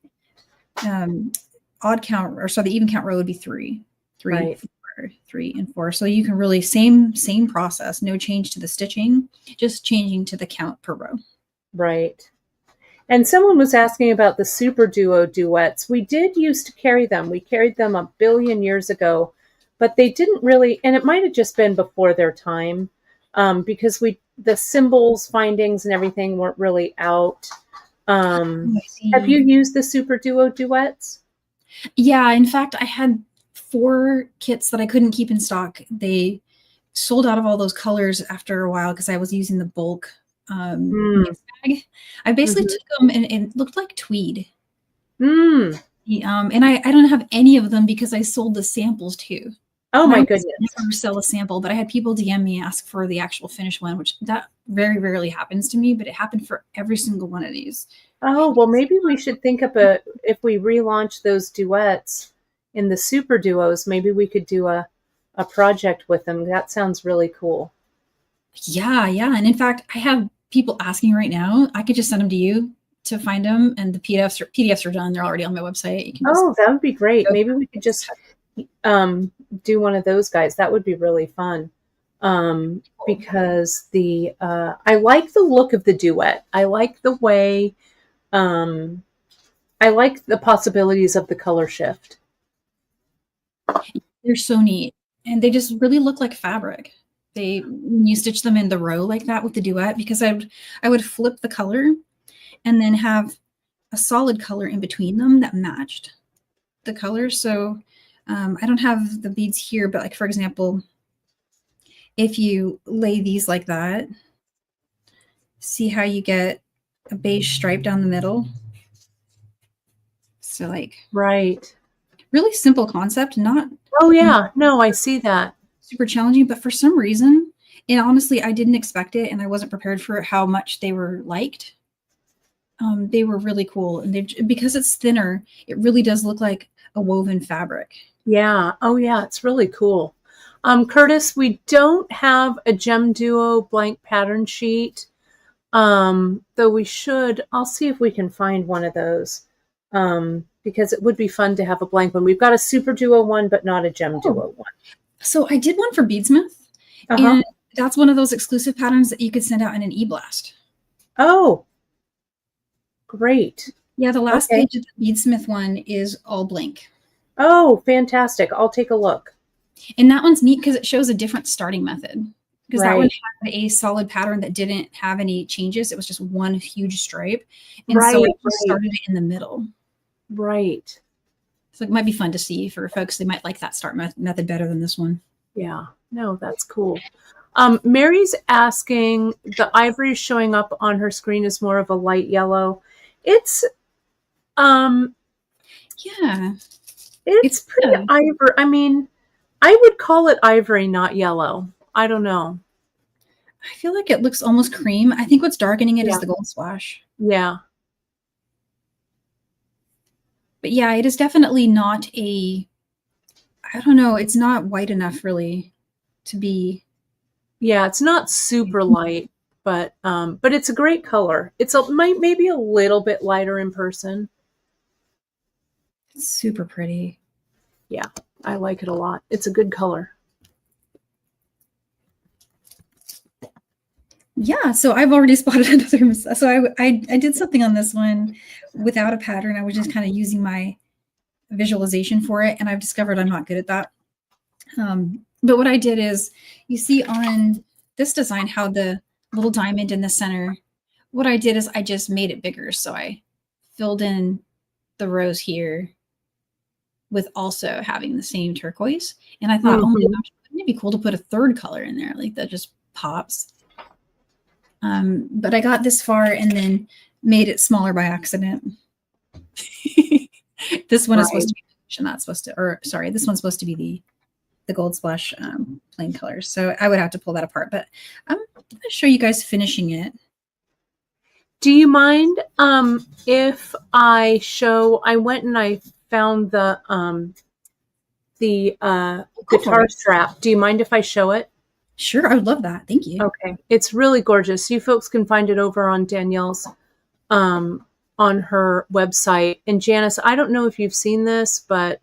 odd count, the even count row would be 3. 3, right. 4, 3, and 4. So you can really same process, no change to the stitching, just changing to the count per row. Right. And someone was asking about the Super Duo duets. We did used to carry them. We carried them a billion years ago, but they didn't really, and it might have just been before their time, because the Cymbals findings and everything weren't really out. Have you used the Super Duo duets? Yeah, in fact, I had 4 kits that I couldn't keep in stock. They sold out of all those colors after a while because I was using the bulk mix bag. I basically took them and it looked like tweed. And I don't have any of them because I sold the samples too. Oh my goodness. I never sell a sample, but I had people DM me, ask for the actual finished one, which that very rarely happens to me, but it happened for every single one of these. Oh, well, maybe we should think of if we relaunch those duets in the Super Duos, maybe we could do a project with them. That sounds really cool. Yeah. And in fact, I have people asking right now. I could just send them to you to find them, and the PDFs are done. They're already on my website. You can that would be great. Maybe we could just do one of those guys. That would be really fun. Because I like the look of the duet. I like the way, I like the possibilities of the color shift. They're so neat, and they just really look like fabric. When you stitch them in the row like that with the duet, because I would flip the color and then have a solid color in between them that matched the colors. So I don't have the beads here, but like, for example, if you lay these like that, see how you get a beige stripe down the middle? So like, right. Really simple concept, not. Oh yeah, no, I see that. Super challenging, but for some reason, and honestly, I didn't expect it, and I wasn't prepared for how much they were liked. They were really cool, and because it's thinner, it really does look like a woven fabric. Yeah. Oh yeah, it's really cool. Curtis, we don't have a GemDuo blank pattern sheet, though we should. I'll see if we can find one of those, because it would be fun to have a blank one. We've got a Super Duo one, but not a GemDuo one. So I did one for Beadsmith, and that's one of those exclusive patterns that you could send out in an e-blast. Oh, great. Yeah, the last page of the Beadsmith one is all blank. Oh, fantastic. I'll take a look. And that one's neat because it shows a different starting method. Because that one had a solid pattern that didn't have any changes. It was just one huge stripe. And so it started it in the middle. Right. So it might be fun to see for folks. They might like that start method better than this one. Yeah. No, that's cool. Mary's asking, the ivory showing up on her screen is more of a light yellow. It's Yeah. it's pretty ivory. I mean, I would call it ivory, not yellow. I don't know. I feel like it looks almost cream. I think what's darkening it is Yeah. the gold splash. Yeah. But yeah, it is definitely not I don't know, it's not white enough really to be. Yeah, it's not super light, but it's a great color. It's maybe a little bit lighter in person. It's super pretty. Yeah, I like it a lot. It's a good color. Yeah, so I've already spotted another. So I did something on this one without a pattern. I was just kind of using my visualization for it, and I've discovered I'm not good at that. But what I did is, you see on this design how the little diamond in the center, what I did is I just made it bigger. So I filled in the rows here with also having the same turquoise. And I thought, oh my gosh, wouldn't it be cool to put a third color in there? Like that just pops. But I got this far and then made it smaller by accident. This one is supposed to be, and that's supposed to, or sorry, this one's supposed to be the gold splash plain colors. So I would have to pull that apart, but I'm going to show you guys finishing it. Do you mind if I show? I went and I found the guitar strap. Do you mind if I show it? Sure, I would love that. Thank you. Okay, it's really gorgeous. You folks can find it over on Danielle's on her website. And Janice, I don't know if you've seen this, but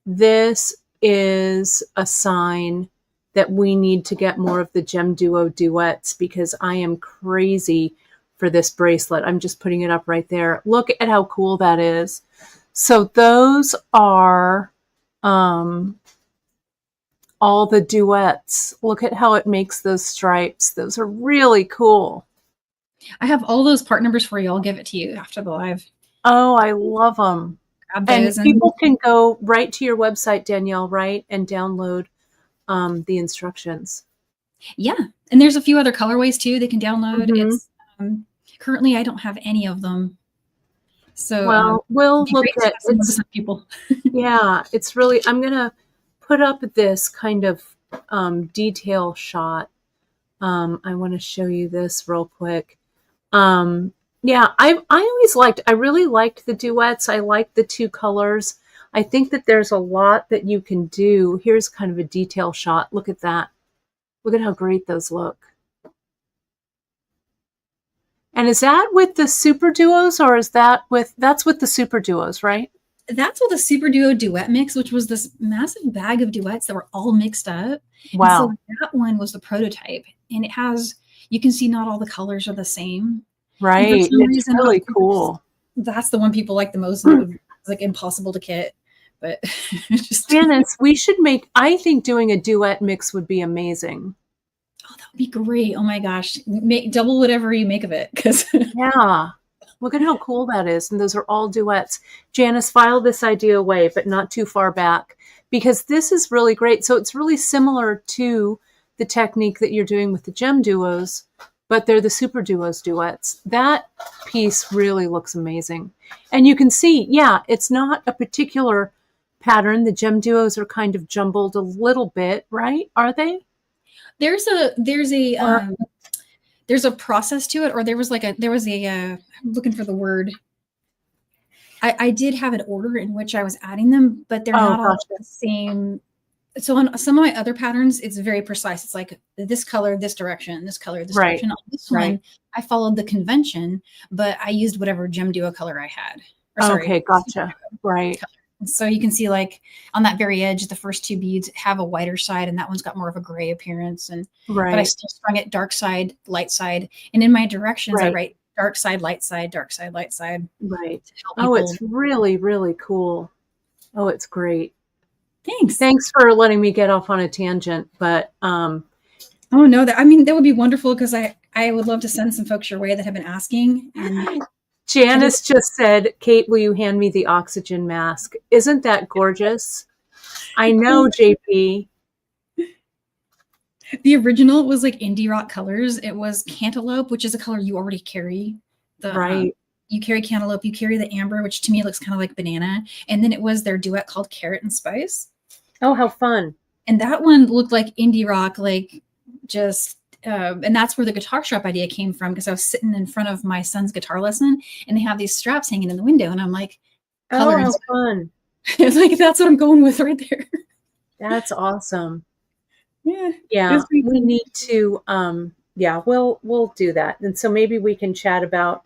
this is a sign that we need to get more of the GemDuo duets, because I am crazy for this bracelet. I'm just putting it up right there. Look at how cool that is. So those are all the duets. Look at how it makes those stripes. Those are really cool. I have all those part numbers for you. I'll give it to you after the live. Oh, I love them. And people can go right to your website, Danielle, right, and download the instructions. Yeah, and there's a few other colorways too they can download. It's currently I don't have any of them, so well, we'll look at some people. Yeah, it's really. I'm gonna put up this kind of detail shot. I want to show you this real quick. Yeah, I really liked the duets. I like the two colors. I think that there's a lot that you can do. Here's kind of a detail shot. Look at that. Look at how great those look. And is that with the Super Duos, or is that's with the Super Duos, right? That's with the Super Duo duet mix, which was this massive bag of duets that were all mixed up. Wow. And so that one was the prototype, and it has, you can see not all the colors are the same. Right. It's really cool. That's the one people like the most. It's like impossible to kit, but just Janice, we should I think doing a duet mix would be amazing. Oh, that would be great. Oh my gosh. Double whatever you make of it. Yeah. Look at how cool that is. And those are all duets. Janice, file this idea away, but not too far back, because this is really great. So it's really similar to the technique that you're doing with the GemDuos, but they're the Super Duos duets. That piece really looks amazing. And you can see, yeah, it's not a particular pattern. The GemDuos are kind of jumbled a little bit, right? Are they? There's a process to it, or I'm looking for the word. I did have an order in which I was adding them, but they're not all the same. So on some of my other patterns, it's very precise. It's like this color, this direction, this color, this direction. On this one, I followed the convention, but I used whatever GemDuo color I had. Okay, gotcha. Right. So you can see, like on that very edge, the first two beads have a whiter side, and that one's got more of a gray appearance. And but I still strung it dark side, light side, and in my directions, I write dark side, light side, dark side, light side. Right. Oh, it's really, really cool. Oh, it's great. Thanks for letting me get off on a tangent, but oh no, that would be wonderful, because I would love to send some folks your way that have been asking. And Janice just said, Kate, will you hand me the oxygen mask? Isn't that gorgeous? I know, JP. The original was like indie rock colors. It was cantaloupe, which is a color you already carry. The Right. You carry cantaloupe, you carry the amber, which to me looks kind of like banana, and then it was their duet called Carrot and Spice. Oh, how fun. And that one looked like indie rock, like just and that's where the guitar strap idea came from, because I was sitting in front of my son's guitar lesson and they have these straps hanging in the window, and I'm like, color Oh, and how spice. fun. It's like, that's what I'm going with right there. That's awesome. Yeah, Yeah, it's pretty we cool. need to yeah, we'll do that. And so maybe we can chat about,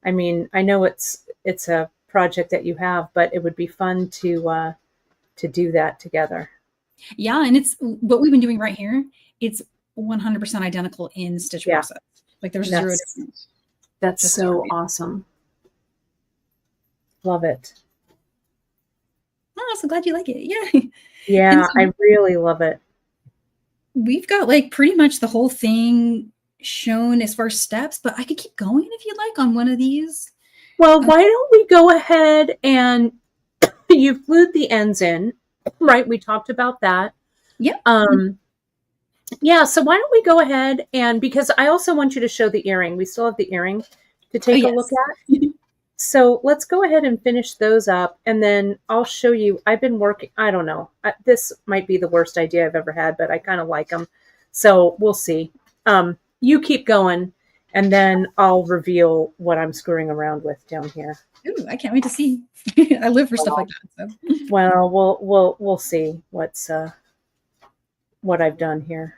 I mean, I know it's a project that you have, but it would be fun to do that together. Yeah, and it's what we've been doing right here. It's 100% identical in stitch Yeah, process. Like there's zero that's difference. that's Just so awesome. Love it. oh, so glad you like it. Yeah. And Yeah, so I really love it. we've got like pretty much the whole thing shown as far as steps, but I could keep going if you'd like on one of these. Well, why don't we go ahead and you glued the ends in, right? We talked about that. Yep. Yeah, so why don't we go ahead and because I also want you to show the earring. We still have the earring to Oh, take a look yes. at. So let's go ahead and finish those up and then I'll show you. I've been working, I don't know. This might be the worst idea I've ever had, but I kind of like them. So we'll see. You keep going and then I'll reveal what I'm screwing around with down here. Ooh, I can't wait to see. I live for stuff like that. So. Well, we'll see what I've done here.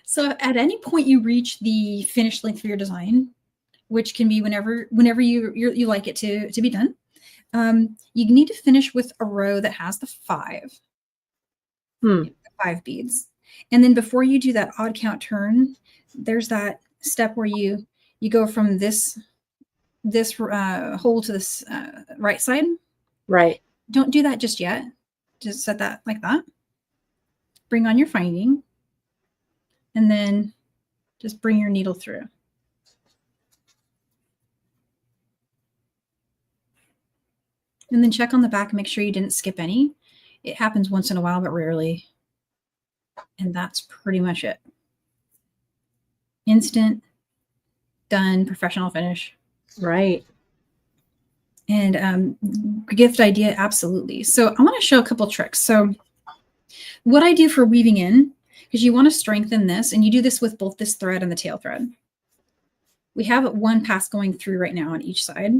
So at any point you reach the finished length for your design, which can be whenever you like it to be done, you need to finish with a row that has the five beads. And then before you do that odd count turn, there's that step where you go from this hole to this right side. Right. Don't do that just yet. Just set that like that. Bring on your finding, and then just bring your needle through. And then check on the back and make sure you didn't skip any. It happens once in a while, but rarely. And that's pretty much it. Instant, done, professional finish. Right. And gift idea, absolutely. So I want to show a couple tricks. So what I do for weaving in, because you want to strengthen this, and you do this with both this thread and the tail thread. We have one pass going through right now on each side.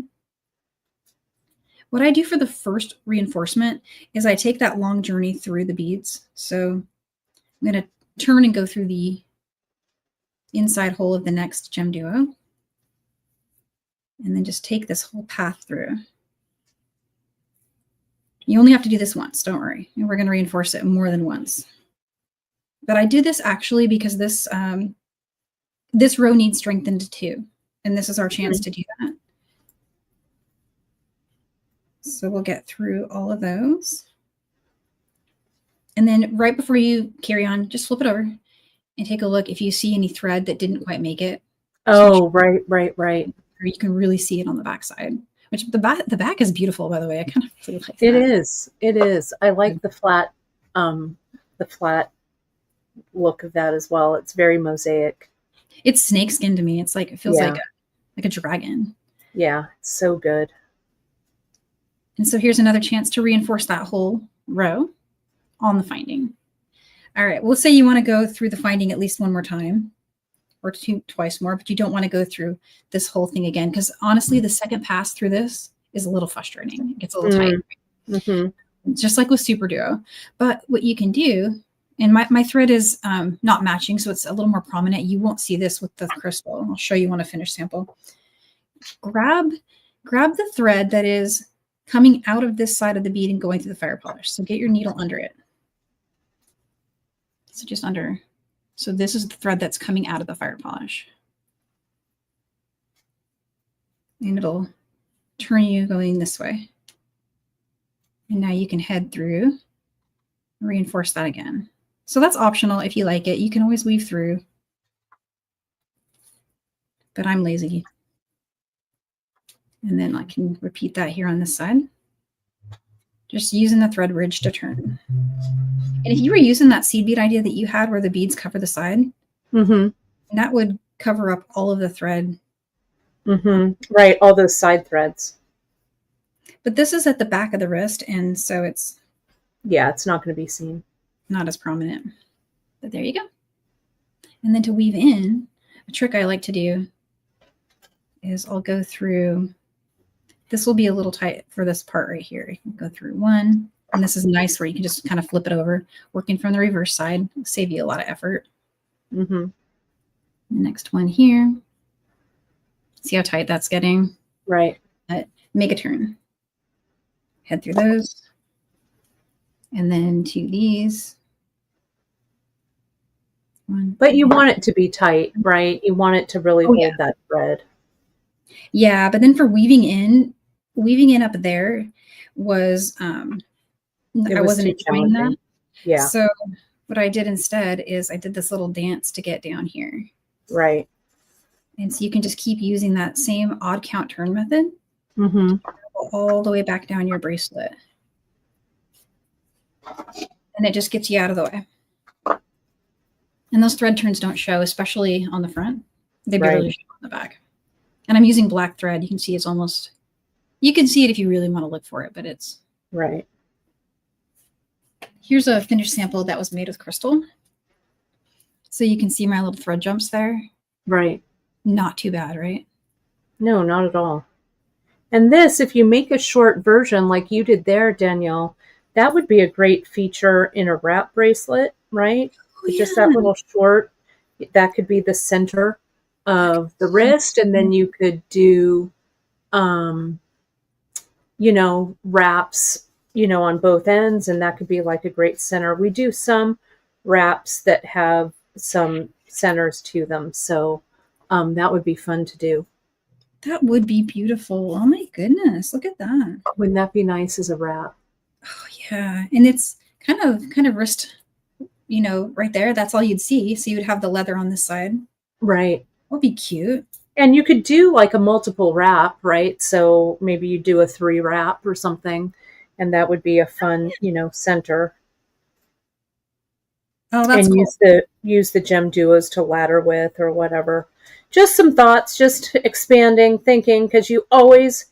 What I do for the first reinforcement is I take that long journey through the beads. So I'm going to turn and go through the inside hole of the next GemDuo, and then just take this whole path through. You only have to do this once, don't worry. And we're going to reinforce it more than once. But I do this actually because this this row needs strengthened too. And this is our chance to do that. So we'll get through all of those. And then right before you carry on, just flip it over and take a look if you see any thread that didn't quite make it. Oh, right. You can really see it on the back side, which the back is beautiful, by the way. I kind of really like that. It is. I like the flat look of that as well. It's very mosaic. It's snakeskin to me. It's like, it feels like a dragon. Yeah, it's so good. And so here's another chance to reinforce that whole row on the finding. All right, we'll say you want to go through the finding at least one more time or twice more, but you don't want to go through this whole thing again, because honestly, the second pass through this is a little frustrating. It gets a little tight. Mm-hmm. Just like with Super Duo. But what you can do, and my thread is not matching, so it's a little more prominent. You won't see this with the crystal. I'll show you on a finished sample. Grab the thread that is coming out of this side of the bead and going through the fire polish. So get your needle under it. So just under. So this is the thread that's coming out of the fire polish. And it'll turn you going this way. And now you can head through and reinforce that again. So that's optional if you like it. You can always weave through. But I'm lazy. And then I can repeat that here on this side. Just using the thread ridge to turn. And if you were using that seed bead idea that you had where the beads cover the side, that would cover up all of the thread. Right, all those side threads. But this is at the back of the wrist, and so it's... Yeah, it's not going to be seen. Not as prominent. But there you go. And then to weave in, a trick I like to do is I'll go through... This will be a little tight for this part right here. You can go through one, and this is nice where you can just kind of flip it over, working from the reverse side. It'll save you a lot of effort. The next one here. See how tight that's getting? Right. Make a turn. Head through those. And then to these. But you want it to be tight, right? You want it to really hold that thread. Yeah, but then for weaving in up there was I wasn't enjoying that. Yeah. So what I did instead is I did this little dance to get down here. Right. And so you can just keep using that same odd count turn method all the way back down your bracelet. And it just gets you out of the way. And those thread turns don't show, especially on the front. They barely show on the back. And I'm using black thread. You can see it's almost, you can see it if you really want to look for it, but it's. Right. Here's a finished sample that was made with crystal. So you can see my little thread jumps there. Right. Not too bad, right? No, not at all. And this, if you make a short version like you did there, Danielle, that would be a great feature in a wrap bracelet, right? Oh, yeah. Just that little short, that could be the center of the wrist. And then you could do, you know, wraps, you know, on both ends. And that could be like a great center. We do some wraps that have some centers to them. So that would be fun to do. That would be beautiful. Oh my goodness. Look at that. Wouldn't that be nice as a wrap? Oh yeah. And it's kind of wrist, you know, right there. That's all you'd see. So you would have the leather on this side. Right. That would be cute. And you could do like a multiple wrap, right? So maybe you do a 3 wrap or something, and that would be a fun, you know, center. Oh, that's cool. Use the GemDuos to ladder with or whatever. Just some thoughts, just expanding, thinking, because you always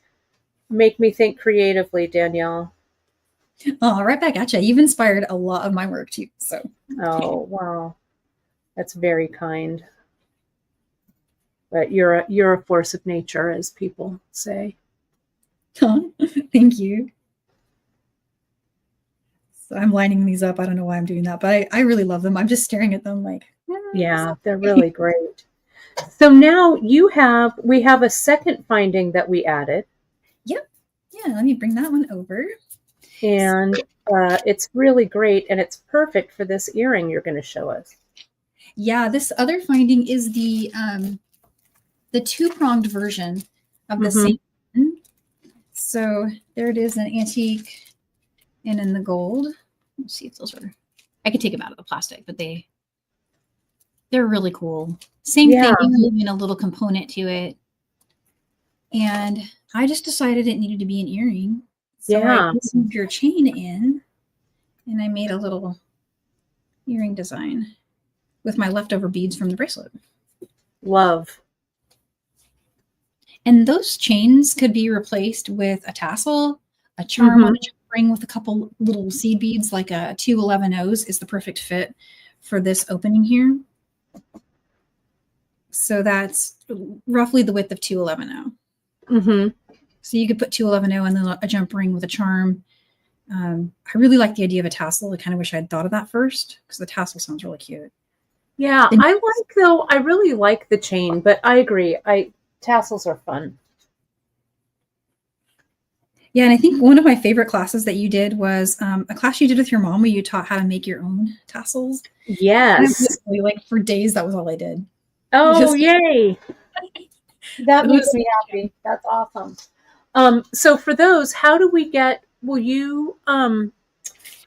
make me think creatively, Danielle. Oh, right back at you. You've inspired a lot of my work too. So. Oh, wow. That's very kind. But you're a force of nature, as people say. Thank you. So I'm lining these up. I don't know why I'm doing that, but I really love them. I'm just staring at them like. Yeah, they're really great. So now we have a second finding that we added. Yep. Yeah, let me bring that one over. And it's really great, and it's perfect for this earring you're going to show us. Yeah, this other finding is the 2-pronged version of the same one. So there it is, an antique and in the gold. Let's see if those are, I could take them out of the plastic, but they're really cool. Same thing, even a little component to it. And I just decided it needed to be an earring. So I moved your chain in, and I made a little earring design with my leftover beads from the bracelet. Love. And those chains could be replaced with a tassel, a charm on a ring with a couple little seed beads, like a 211Os is the perfect fit for this opening here. So that's roughly the width of 211O. So you could put 211O and then a jump ring with a charm. I really like the idea of a tassel. I kind of wish I had thought of that first because the tassel sounds really cute. Yeah, I really like the chain, but I agree. Tassels are fun. Yeah, and I think one of my favorite classes that you did was a class you did with your mom where you taught how to make your own tassels. Yes. Like for days, that was all I did. Oh, yay. That makes me happy. That's awesome. So for those, how do we get, will you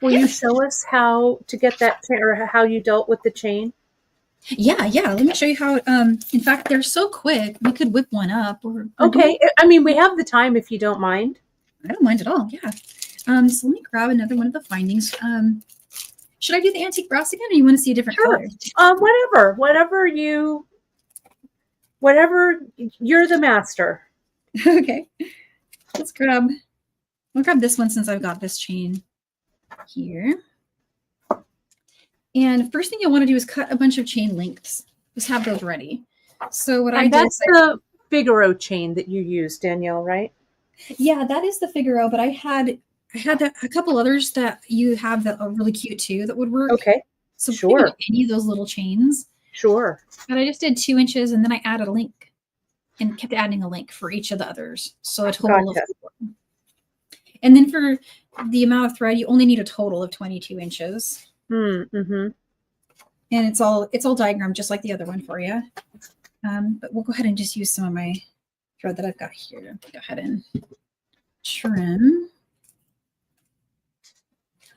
show us how to get that, or how you dealt with the chain? Yeah. Let me show you how, in fact, they're so quick. We could whip one up. Okay. I mean, we have the time if you don't mind. I don't mind at all. Yeah. So let me grab another one of the findings. Should I do the antique brass again, or you want to see a different color? Whatever you're the master. Okay. Let's grab, I'll grab this one since I've got this chain here. And first thing you'll want to do is cut a bunch of chain lengths. Just have those ready. So what I did that's the Figaro chain that you use, Danielle, right? Yeah, that is the Figaro, but I had a couple others that you have that are really cute too that would work. Okay. So sure. Any of those little chains. Sure. But I just did 2 inches and then I added a link and kept adding a link for each of the others. So a total of 4. And then for the amount of thread, you only need a total of 22 inches. Mm-hmm. And it's all diagrammed just like the other one for you. But we'll go ahead and just use some of my thread that I've got here. Go ahead and trim.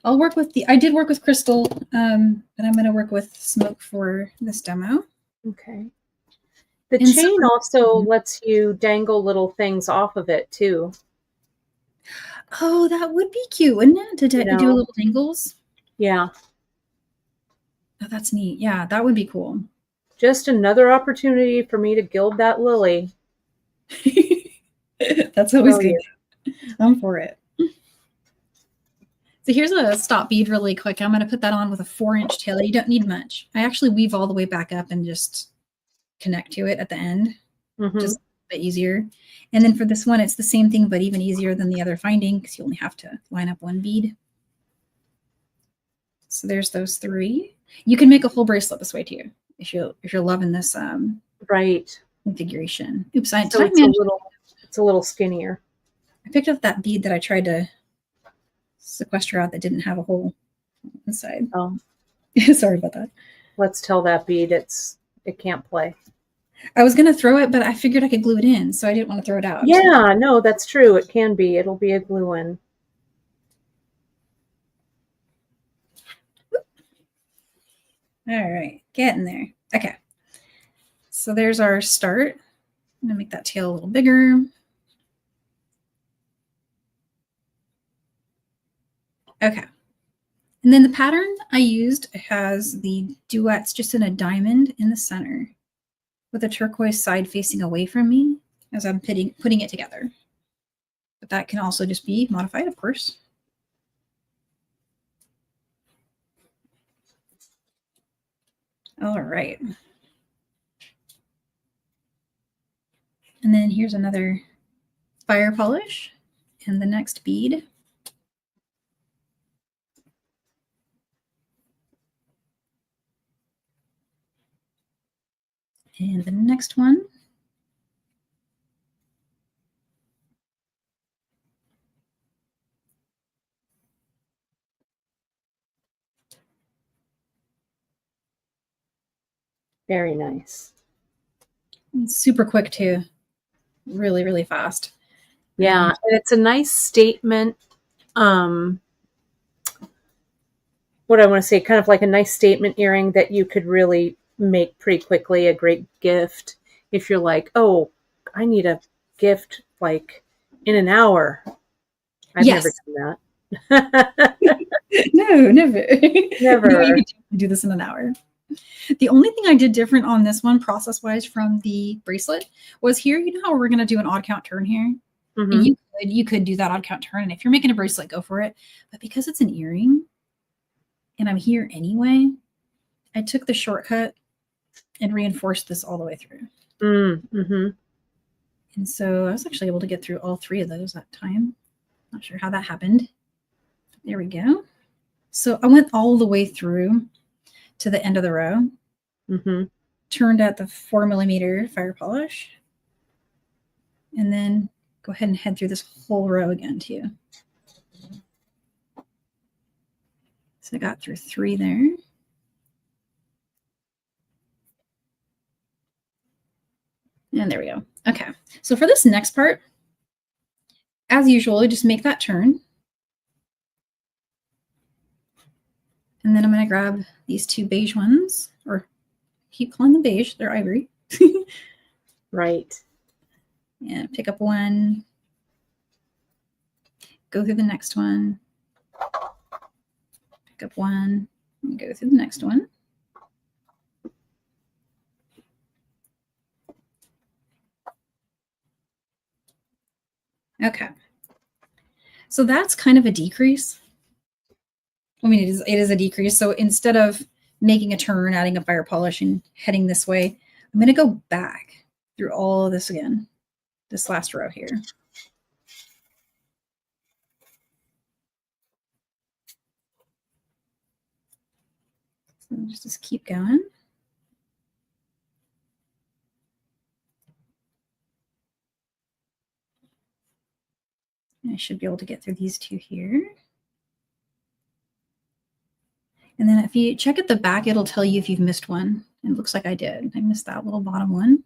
I did work with crystal, but I'm going to work with smoke for this demo. Okay. The chain also lets you dangle little things off of it too. Oh, that would be cute, wouldn't it? To do little dangles? Yeah. Oh, that's neat. Yeah, that would be cool. Just another opportunity for me to gild that lily. That's always good. I'm for it. So here's a stop bead really quick. I'm going to put that on with a 4-inch tail. You don't need much. I actually weave all the way back up and just connect to it at the end. Just a bit easier. And then for this one, it's the same thing, but even easier than the other finding because you only have to line up 1 bead. So there's those 3. You can make a whole bracelet this way too, if you're loving this right configuration. Oops, it's a little skinnier. I picked up that bead that I tried to sequester out that didn't have a hole inside. Oh, sorry about that. Let's tell that bead it can't play. I was gonna throw it, but I figured I could glue it in, so I didn't want to throw it out. Yeah, no, that's true. It can be. It'll be a glue-in. All right, getting there. Okay, so there's our start. I'm gonna make that tail a little bigger. Okay, and then the pattern I used has the duets just in a diamond in the center with a turquoise side facing away from me as I'm putting it together. But that can also just be modified, of course. All right. And then here's another fire polish and the next bead. And the next one. Very nice. It's super quick too. Really, really fast. Yeah, and it's a nice statement. What I want to say, kind of like a nice statement earring that you could really make pretty quickly. A great gift if you're like, oh, I need a gift like in an hour. I've never done that. No, never. Never. No, you can do this in an hour. The only thing I did different on this one process-wise from the bracelet was here, you know how we're going to do an odd count turn here? And you could do that odd count turn. And if you're making a bracelet, go for it. But because it's an earring and I'm here anyway, I took the shortcut and reinforced this all the way through. And so I was actually able to get through all 3 of those that time. Not sure how that happened. There we go. So I went all the way through to the end of the row, turned at the 4mm fire polish, and then go ahead and head through this whole row again too. So I got through 3 there. And there we go. Okay, so for this next part, as usual, just make that turn. And then I'm going to grab these 2 beige ones, or keep calling them beige, they're ivory. Right. And pick up one. go through the next one, pick up one, and go through the next one. Okay. So that's kind of a decrease. I mean, it is a decrease. So instead of making a turn, adding a fire polish and heading this way, I'm going to go back through all of this again, this last row here. So just keep going. I should be able to get through these two here. And then if you check at the back, it'll tell you if you've missed one. It looks like I did. I missed that little bottom one.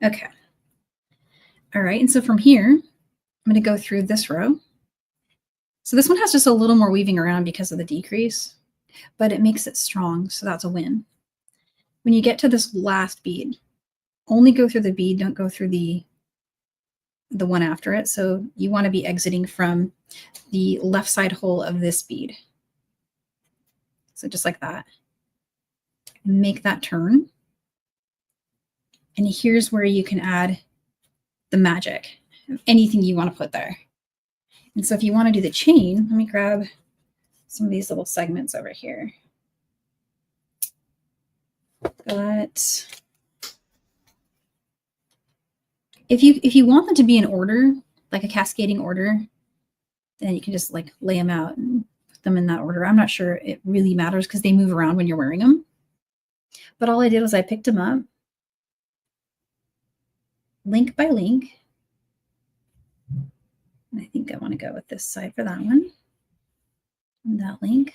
Okay. All right. And so from here, I'm going to go through this row. So this one has just a little more weaving around because of the decrease, but it makes it strong. So that's a win. When you get to this last bead, only go through the bead. Don't go through the one after it. So you want to be exiting from the left side hole of this bead. So just like that. Make that turn. And here's where you can add the magic, anything you want to put there. And so if you want to do the chain, let me grab some of these little segments over here. But if you want them to be in order, like a cascading order, then you can just like lay them out and put them in that order. I'm not sure it really matters because they move around when you're wearing them. But all I did was I picked them up, link by link. And I think I want to go with this side for that one. And that link.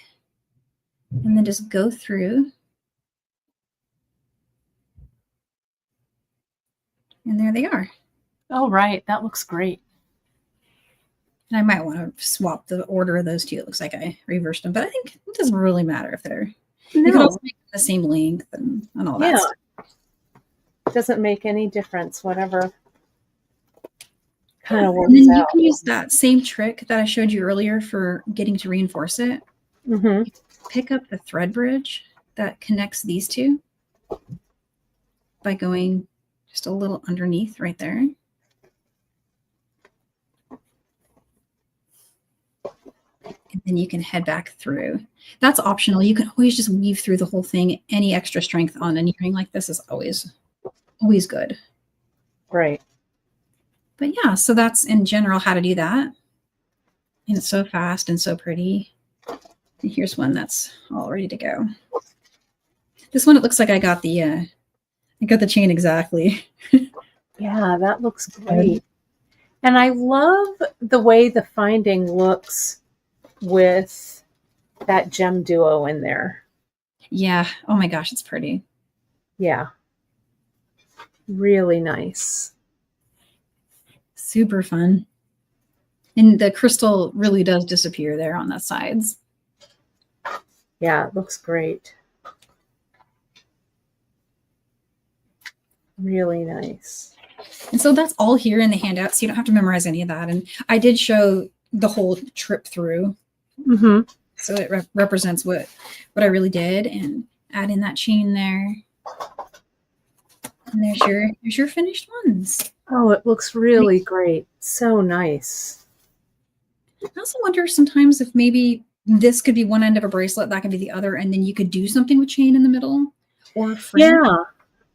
And then just go through. And there they are. Oh, right. That looks great. And I might want to swap the order of those two. It looks like I reversed them, but I think it doesn't really matter if they're, you can also make them the same length and all that stuff. It doesn't make any difference, whatever kind of works out. And then you out. can use that same trick that I showed you earlier for getting to reinforce it. Mm-hmm. Pick up the thread bridge that connects these two by going just a little underneath right there. And then you can head back through. That's optional. You can always just weave through the whole thing. Any extra strength on an earring like this is always good. Right. But yeah, so that's in general how to do that. And it's so fast and so pretty. And here's one that's all ready to go. This one, it looks like I got the chain exactly. Yeah, that looks great. And I love the way the finding looks with that GemDuo in there. Yeah. Oh my gosh, it's pretty. Yeah. Really nice. Super fun. And the crystal really does disappear there on the sides. Yeah, it looks great. Really nice. And so that's all here in the handout, so you don't have to memorize any of that. And I did show the whole trip through. Mm-hmm. So it represents what I really did, and add in that chain there. And there's your finished ones. Oh, it looks really great. So nice. I also wonder sometimes if maybe this could be one end of a bracelet, that could be the other, and then you could do something with chain in the middle. Or frame. Yeah.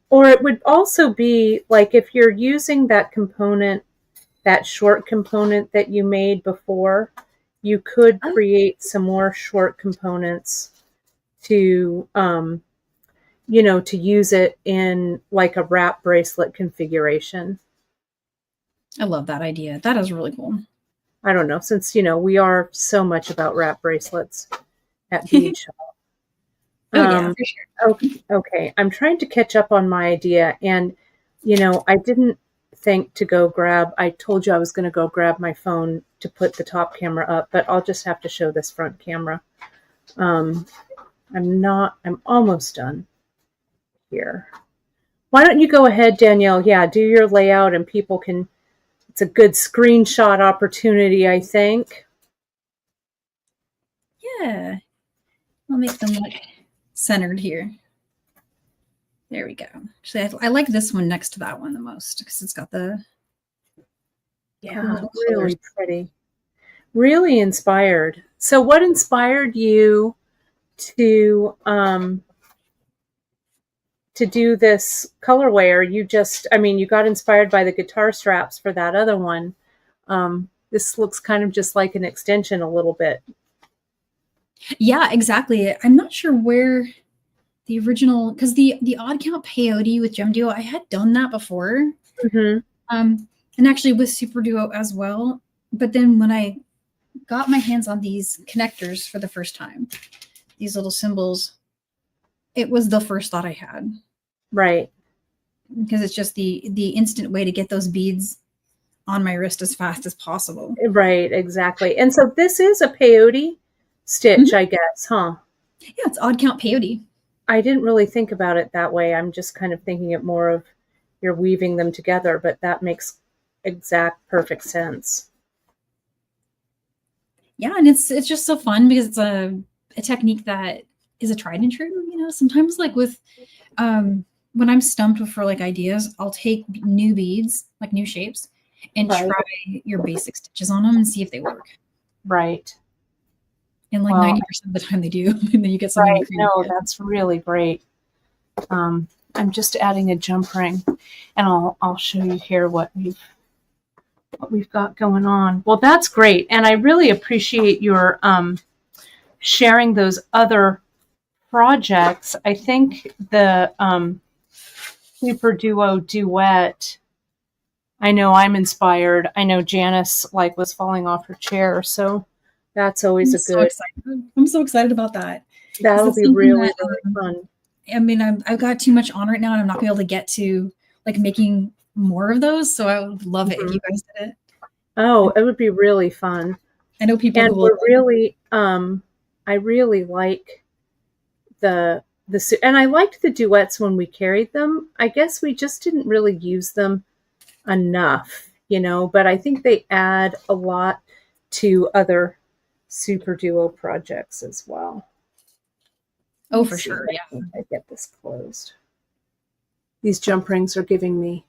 Or it would also be like if you're using that component, that short component that you made before, you could create some more short components to, to use it in like a wrap bracelet configuration. I love that idea. That is really cool. I don't know, since, we are so much about wrap bracelets at Beachside. Yeah, for sure. Okay. I'm trying to catch up on my idea. And, I didn't think to go I told you I was going to go grab my phone to put the top camera up, but I'll just have to show this front camera. I'm almost done here. Why don't you go ahead, Danielle? Yeah, do your layout and people can It's a good screenshot opportunity, I think. Yeah. I'll make them look centered here. There we go. Actually, I like this one next to that one the most because it's got the really pretty. Really inspired. So what inspired you to do this colorway? Or you just, I mean, you got inspired by the guitar straps for that other one. This looks kind of just like an extension a little bit. Yeah, exactly. I'm not sure where the original, because the odd count peyote with GemDuo, I had done that before. Mm-hmm. And actually with Super Duo as well. But then when I got my hands on these connectors for the first time, these little cymbals, it was the first thought I had. Right. Because it's just the instant way to get those beads on my wrist as fast as possible. Right, exactly. And so this is a peyote stitch, I guess, huh? Yeah, it's odd count peyote. I didn't really think about it that way. I'm just kind of thinking it more of you're weaving them together, but that makes perfect sense. Yeah, and it's just so fun because it's a technique that is a tried and true. You know, sometimes like with when I'm stumped for like ideas, I'll take new beads, like new shapes, and try your basic stitches on them and see if they work. Right. And like 90% of the time they do, and then you get something. Right. No, that's really great. I'm just adding a jump ring, and I'll show you here what we've got going on. Well, that's great, and I really appreciate your sharing those other projects. I think the Super Duo duet, I know I'm inspired. I know Janice like was falling off her chair, so that's always I'm so excited about that. That'll be really fun. I mean, I've got too much on right now, and I'm not gonna be able to get to like making more of those. So I would love it if you guys did it. Oh, it would be really fun. I know people and we're really I really like the and I liked the duets when we carried them. I guess we just didn't really use them enough, you know, but I think they add a lot to other Super Duo projects as well. Oh, for sure. Yeah. I get this closed. These jump rings are giving me.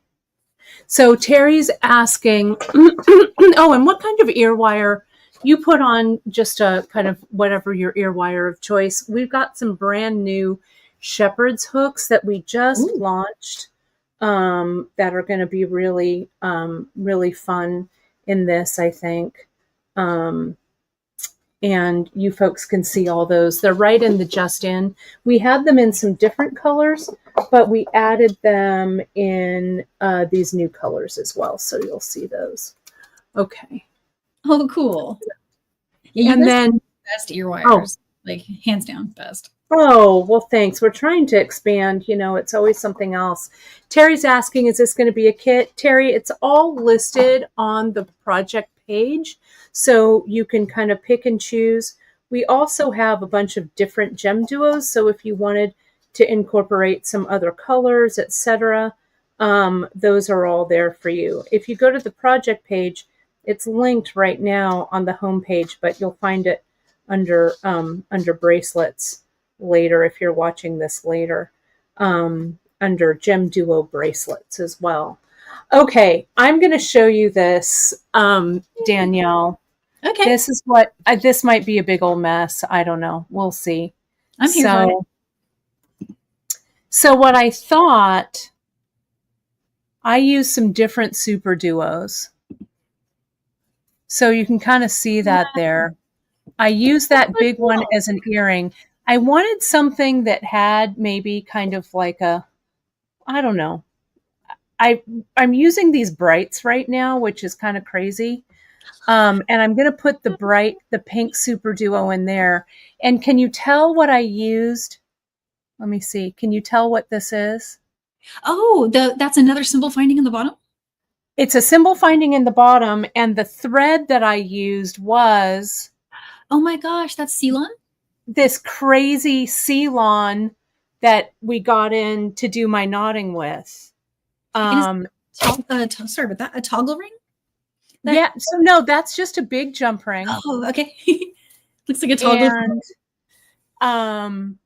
So Terry's asking, oh, and what kind of ear wire? You put on just a kind of whatever your ear wire of choice. We've got some brand new shepherd's hooks that we just launched that are going to be really, really fun in this, I think. And you folks can see all those. They're right in the Just In. We had them in some different colors, but we added them in these new colors as well. So you'll see those. Okay. Oh, cool. Yeah, and then best ear wires, like hands down best. Oh, well, thanks. We're trying to expand. You know, it's always something else. Terry's asking, is this going to be a kit? Terry, it's all listed on the project page, so you can kind of pick and choose. We also have a bunch of different GemDuos, so if you wanted to incorporate some other colors, etc., those are all there for you. If you go to the project page, it's linked right now on the home page, but you'll find it under bracelets later if you're watching this later, under GemDuo bracelets as well. Okay, I'm going to show you this, Danielle. Okay. This is what, this might be a big old mess. I don't know. We'll see. I'm here for it. So what I thought, I used some different Super Duos. So you can kind of see that there. I used that big one as an earring. I wanted something that had maybe kind of like a, I don't know. I'm using these brights right now, which is kind of crazy. And I'm going to put the pink Super Duo in there. And can you tell what I used? Let me see. Can you tell what this is? Oh, that's another symbol finding in the bottom? It's a symbol finding in the bottom, and the thread that I used was... Oh my gosh, that's Ceylon? This crazy Ceylon that we got in to do my knotting with. Sorry, but that a toggle ring? Yeah. So no, that's just a big jump ring. Oh, okay. Looks like a toggle. And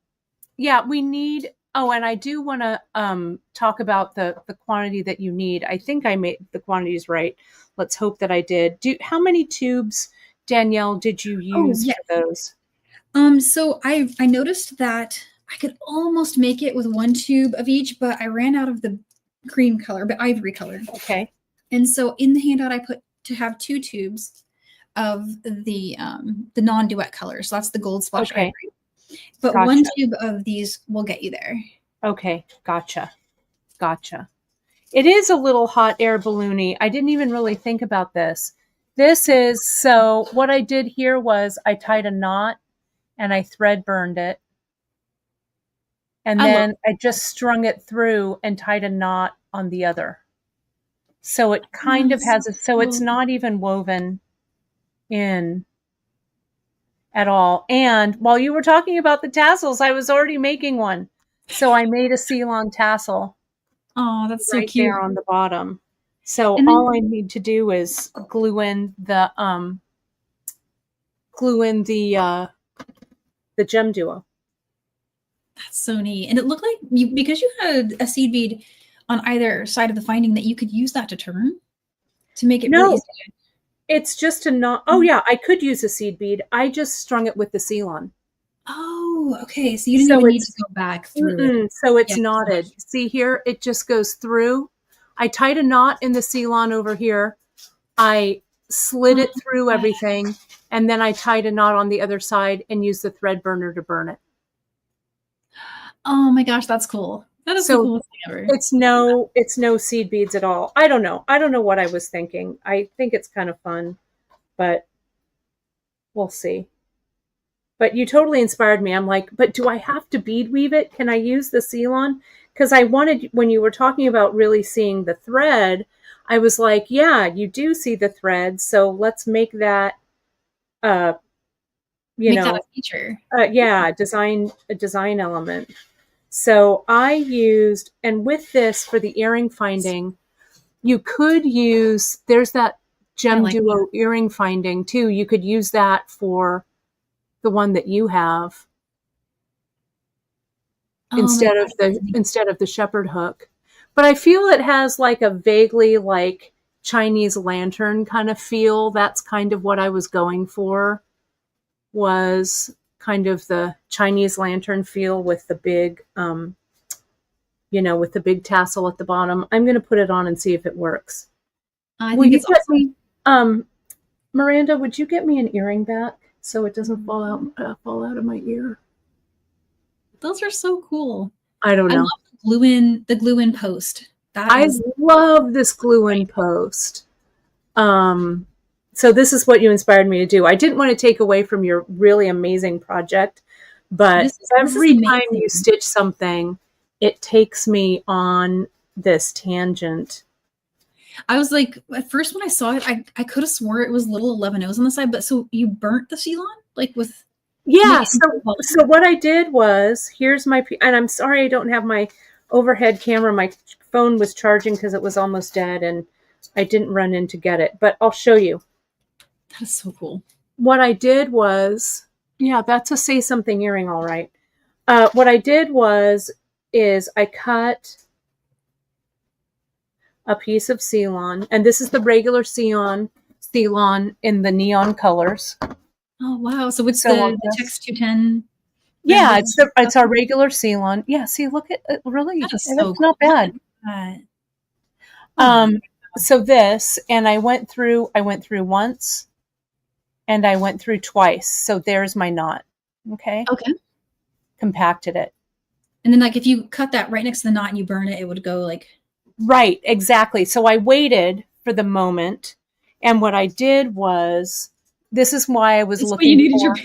yeah, we need, oh, and I do want to talk about the quantity that you need. I think I made the quantities right. Let's hope that I did. How many tubes, Danielle, did you use yeah. for those? So I noticed that I could almost make it with 1 tube of each, but I ran out of the cream color, but ivory color. Okay. And so in the handout, I put to have 2 tubes of the non-duet color. So that's the gold splash ivory. But gotcha. 1 tube of these will get you there. Okay, gotcha. It is a little hot air balloony. I didn't even really think about this. So what I did here was I tied a knot and I thread burned it. And then I just strung it through and tied a knot on the other. So it kind of has so it's not even woven in at all. And while you were talking about the tassels, I was already making one. So I made a seal-on tassel. Oh, that's so right cute. there on the bottom. So all I need to do is glue in the GemDuo. That's so neat. And it looked like because you had a seed bead on either side of the finding that you could use that to turn to make it really easy. It's just a knot. Oh yeah, I could use a seed bead. I just strung it with the seal-on. Oh, okay. So you didn't even need to go back through it. So it's knotted. See here, it just goes through. I tied a knot in the seal-on over here. I slid it through everything, and then I tied a knot on the other side and used the thread burner to burn it. Oh my gosh, that's cool. That is the coolest thing ever. It's no seed beads at all. I don't know what I was thinking. I think it's kind of fun, but we'll see. But you totally inspired me. I'm like, but do I have to bead weave it? Can I use the seal-on? Because I wanted, when you were talking about really seeing the thread, I was like, yeah, you do see the thread. So let's make that, that a feature. A design element. So I used, and with this for the earring finding, you could use, there's that GemDuo earring finding too. You could use that for the one that you have instead of the shepherd hook. But I feel it has like a vaguely like Chinese lantern kind of feel. That's kind of what I was going for, was kind of the Chinese lantern feel with the big, with the big tassel at the bottom. I'm going to put it on and see if it works. I think it's awesome. Miranda, would you get me an earring back so it doesn't fall out of my ear? Those are so cool. I don't know. I love the glue-in post. I love this glue-in post. So this is what you inspired me to do. I didn't want to take away from your really amazing project, but every time you stitch something, it takes me on this tangent. I was like, at first when I saw it, I could have swore it was little 11 O's on the side, but so you burnt the seal-on? Like with... Yeah, so what I did was, here's my, and I'm sorry I don't have my overhead camera. My phone was charging because it was almost dead, and I didn't run in to get it, but I'll show you. That is so cool. What I did was, yeah, that's a Say Something earring, all right. What I did is I cut a piece of seal-on, and this is the regular seal-on in the neon colors. Oh wow! So it's the Tex 210. Yeah, it's our regular seal-on. Yeah, see, look at it. Really, it's not bad. So this, and I went through once, and I went through twice. So there's my knot. Okay. Compacted it. And then, like, if you cut that right next to the knot and you burn it, it would go like... Right, exactly. So I waited for the moment, and what I did was, this is why I was looking for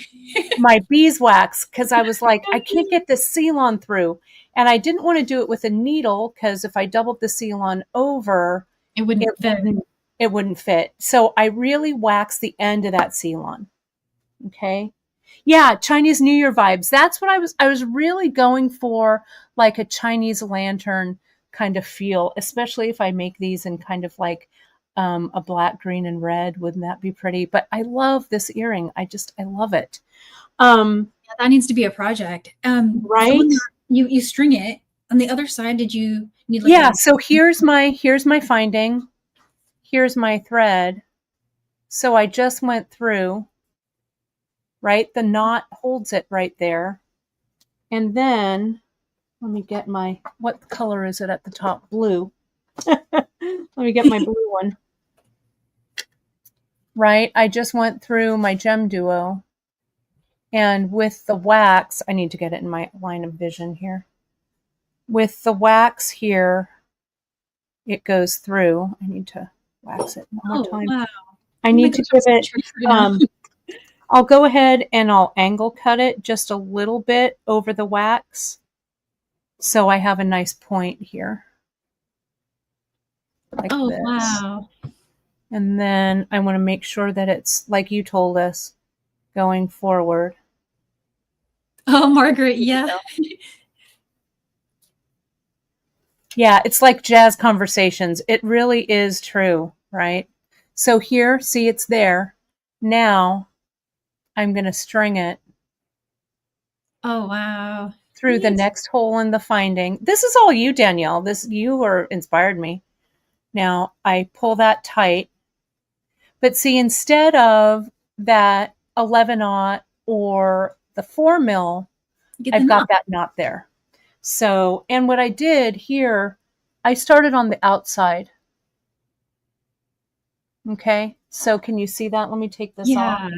my beeswax, because I was like, I can't get the seal-on through. And I didn't want to do it with a needle, because if I doubled the seal-on over, it wouldn't fit. So I really waxed the end of that seal-on. Okay. Yeah, Chinese New Year vibes. That's what I was really going for, like a Chinese lantern kind of feel, especially if I make these in kind of like a black, green, and red. Wouldn't that be pretty? But I love this earring. I love it. Yeah, that needs to be a project. The Right? one that you string it on the other side. Did you need like Yeah. a? So here's my finding. Here's my thread. So I just went through, right? The knot holds it right there. And then let me get what color is it at the top? Blue. Let me get my blue one. Right? I just went through my GemDuo. And with the wax, I need to get it in my line of vision here. With the wax here, it goes through. I need to wax it one more time. Wow. I need to give it, I'll go ahead and I'll angle cut it just a little bit over the wax. So I have a nice point here. Like this. Wow. And then I want to make sure that it's like you told us, going forward. Oh, Margaret, yeah. Yeah, it's like jazz conversations. It really is true, right? So here, see, it's there. Now I'm going to string it. Oh, wow. Through the next hole in the finding. This is all you, Danielle. You inspired me. Now I pull that tight. But see, instead of that 11-aught or the 4 mil, I've got that knot there. So, and what I did here, I started on the outside. Okay, so can you see that? Let me take this off.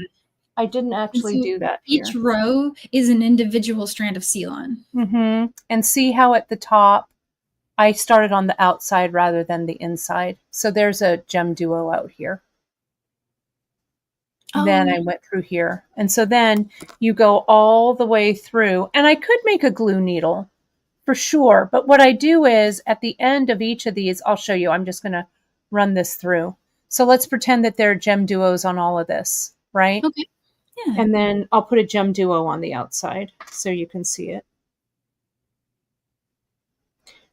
I didn't actually do that here. Each row is an individual strand of seal-on. Mm-hmm. And see how at the top, I started on the outside rather than the inside. So there's a GemDuo out here. Then I went through here. And so then you go all the way through. And I could make a glue needle for sure. But what I do is at the end of each of these, I'll show you. I'm just going to run this through. So let's pretend that there are GemDuos on all of this, right? Okay. Yeah. And then I'll put a GemDuo on the outside so you can see it.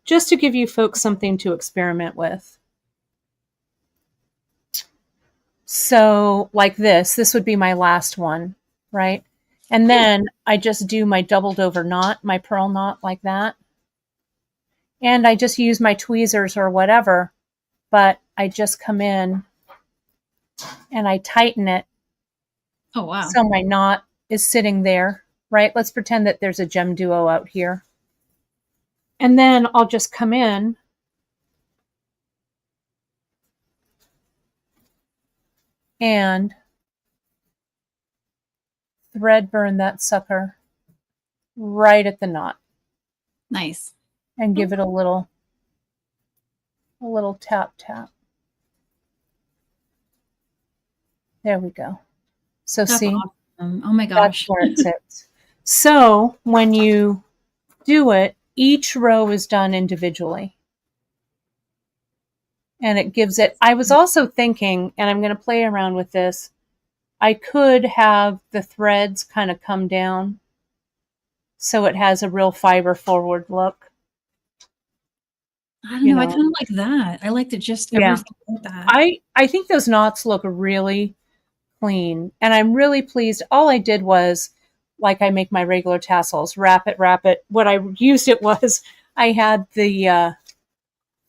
Just to give you folks something to experiment with. So like this would be my last one, right? And then I just do my doubled over knot, my pearl knot like that. And I just use my tweezers or whatever, but I just come in and I tighten it. Oh, wow. So my knot is sitting there, right? Let's pretend that there's a GemDuo out here. And then I'll just come in and thread burn that sucker right at the knot. Nice. And give it a little tap, tap. There we go. So That's see, awesome. Oh my gosh. That's where it sits. So when you do it, each row is done individually. And it gives it, I was also thinking, and I'm going to play around with this, I could have the threads kind of come down so it has a real fiber forward look. I don't know. I kind of like that. I like to just everything like that. I think those knots look really clean. And I'm really pleased. All I did was, like I make my regular tassels, wrap it. What I used it was, I had the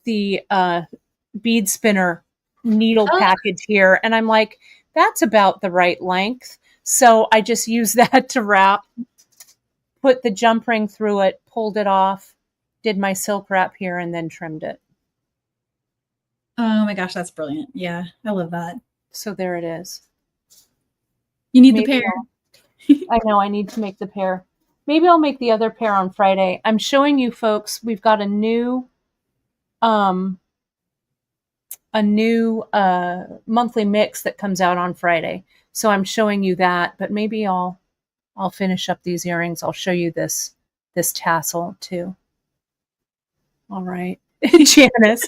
bead spinner needle package here. And I'm like, that's about the right length. So I just used that to wrap, put the jump ring through it, pulled it off, did my silk wrap here, and then trimmed it. Oh my gosh, that's brilliant. Yeah, I love that. So there it is. You need the pair. I know, I need to make the pair. Maybe I'll make the other pair on Friday. I'm showing you folks, we've got a new monthly mix that comes out on Friday. So I'm showing you that, but maybe I'll finish up these earrings. I'll show you this tassel too. All right. Janice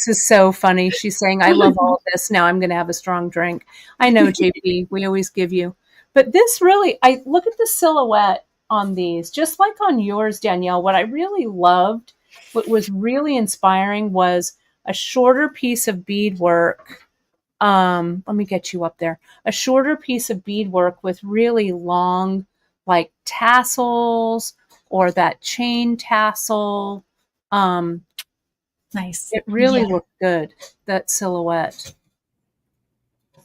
is so funny. She's saying, I love all of this. Now I'm going to have a strong drink. I know, JP, we always give you. But this really, I look at the silhouette on these, just like on yours, Danielle. What I really loved, what was really inspiring was a shorter piece of beadwork. Let me get you up there. A shorter piece of beadwork with really long, like tassels or that chain tassel. Nice. It really Yeah, looked good, that silhouette.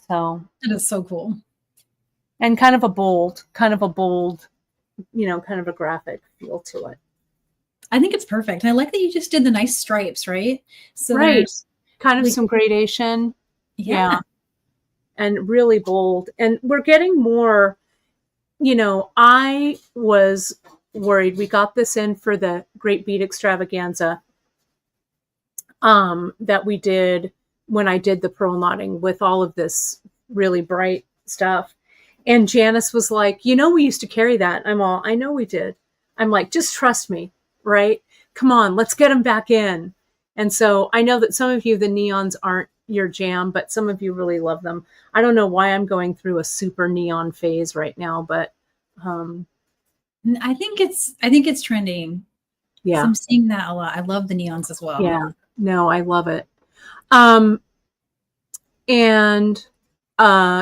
So, that is so cool. and kind of a bold, kind of a graphic feel to it. I think it's perfect. And I like that you just did the nice stripes, right? So Right. there's Kind of like, some gradation. yeah. Yeah. And really bold. And we're getting more, I was worried. We got this in for the Great Bead Extravaganza that we did when I did the pearl knotting with all of this really bright stuff. And Janice was like, we used to carry that. I know we did. I'm like, just trust me, right? Come on, let's get them back in. And so I know that some of you, the neons aren't your jam, but some of you really love them. I don't know why I'm going through a super neon phase right now, but I think it's trending. yeah. So I'm seeing that a lot. I love the neons as well. Yeah. No, I love it. And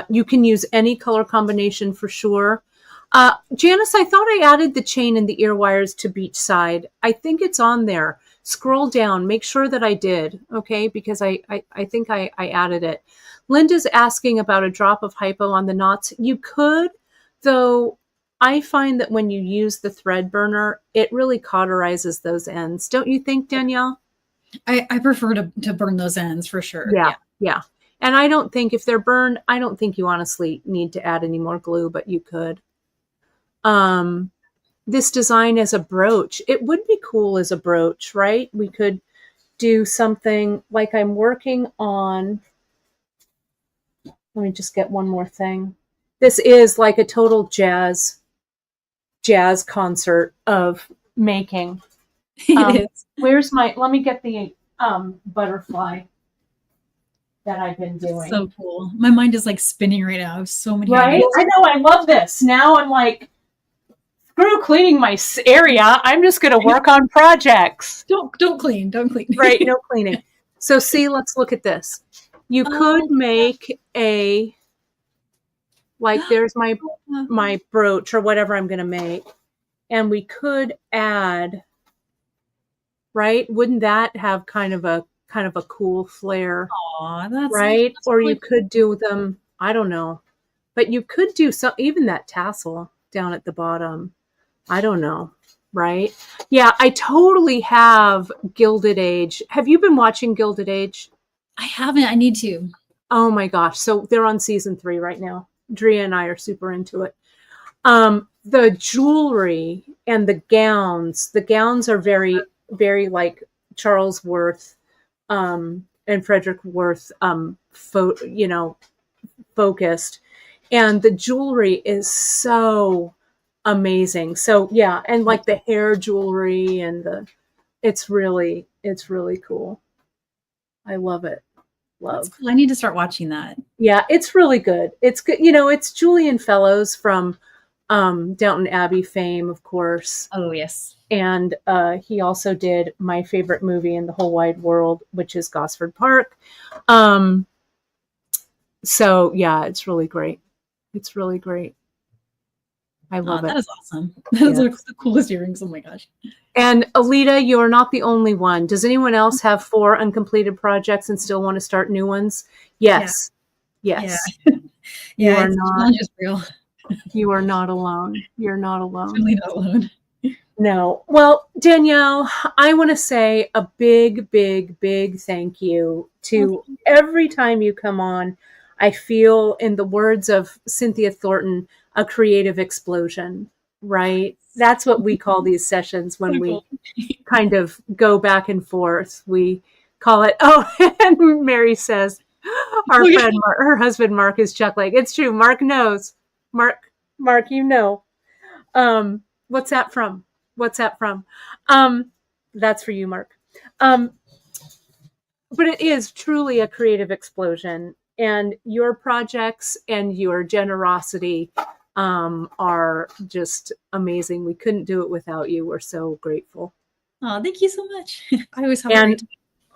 you can use any color combination for sure. Janice, I thought I added the chain and the ear wires to Beachside. I think it's on there. Scroll down, make sure that I did, okay? Because I think I added it. Linda's asking about a drop of hypo on the knots. You could, though I find that when you use the thread burner, it really cauterizes those ends. Don't you think, Danielle? I prefer to burn those ends for sure. Yeah. And I don't think if they're burned, I don't think you honestly need to add any more glue, but you could. This design as a brooch, it would be cool as a brooch, right? We could do something like I'm working on. Let me just get one more thing. This is like a total jazz concert of making. It is. Let me get the butterfly that I've been doing. So cool. My mind is like spinning right now. I have so many right? ideas. I know, I love this. Now I'm like, screw cleaning my area. I'm just going to work on projects. Don't clean. Right, no cleaning. So see, let's look at this. You could make there's my brooch or whatever I'm going to make. And we could add, right? Wouldn't that have kind of a cool flair? Aw, that's right? That's or really you could do them, I don't know. But you could do some, even that tassel down at the bottom. I don't know, right? Yeah, I totally have Gilded Age. Have you been watching Gilded Age? I haven't. I need to. Oh my gosh. So they're on season 3 right now. Drea and I are super into it. The jewelry and the gowns are very, very like Charles Worth and Frederick Worth focused. And the jewelry is so amazing. So yeah, and like the hair jewelry and it's really cool. I love it. That's cool. I need to start watching that. Yeah, it's really good. It's good. It's Julian Fellows from Downton Abbey fame, of course. Oh yes. And he also did my favorite movie in the whole wide world, which is Gosford Park. So yeah, it's really great. It's really great. I love it. That is awesome. Those are the coolest earrings. Oh my gosh. And Alita, you're not the only one. Does anyone else have 4 uncompleted projects and still want to start new ones? Yes. Yeah. Yes. Yeah. You are not just real. You are not alone. You're not alone. Really not alone. No. Well, Danielle, I want to say a big, big, big thank you to every time you come on. I feel, in the words of Cynthia Thornton, a creative explosion, right? That's what we call these sessions when we kind of go back and forth. We call it, and Mary says, our friend, her husband, Mark, is chuckling. It's true. Mark knows. Mark, what's that from? That's for you, Mark. But it is truly a creative explosion, and your projects and your generosity are just amazing. We couldn't do it without you. We're so grateful. Oh, thank you so much. I always have a great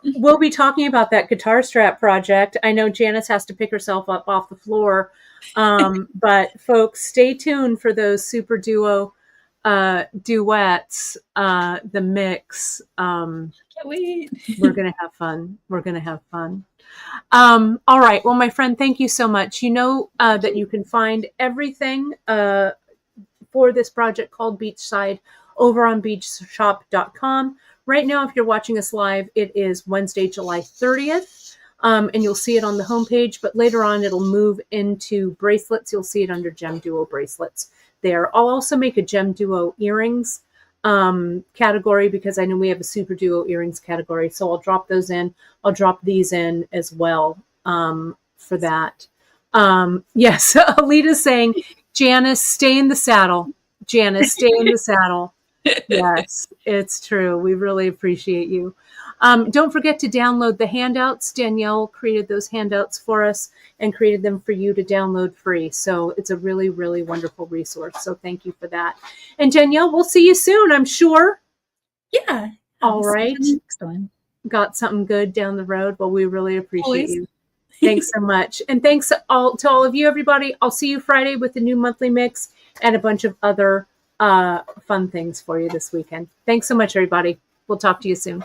time. we'll be talking about that guitar strap project. I know Janice has to pick herself up off the floor. But folks, stay tuned for those super duo duets, the mix. Can't wait. We're going to have fun. We're going to have fun. All right. Well, my friend, thank you so much. You know that you can find everything for this project called Beachside over on beachshop.com. Right now, if you're watching us live, it is Wednesday, July 30th, and you'll see it on the homepage, but later on, it'll move into bracelets. You'll see it under GemDuo bracelets there. I'll also make a GemDuo earrings category because I know we have a super duo earrings category, so I'll drop those in. I'll drop these in as well for that. Yes, Alita's saying, Janice, stay in the saddle. Janice, stay in the saddle. Yes, it's true. We really appreciate you. Don't forget to download the handouts. Danielle created those handouts for us and created them for you to download free. So it's a really, really wonderful resource. So thank you for that. And Danielle, we'll see you soon, I'm sure. Yeah. All right. Next one. Got something good down the road. Well, we really appreciate you. Thanks so much. And thanks to all of you, everybody. I'll see you Friday with the new monthly mix and a bunch of other fun things for you this weekend. Thanks so much, everybody. We'll talk to you soon.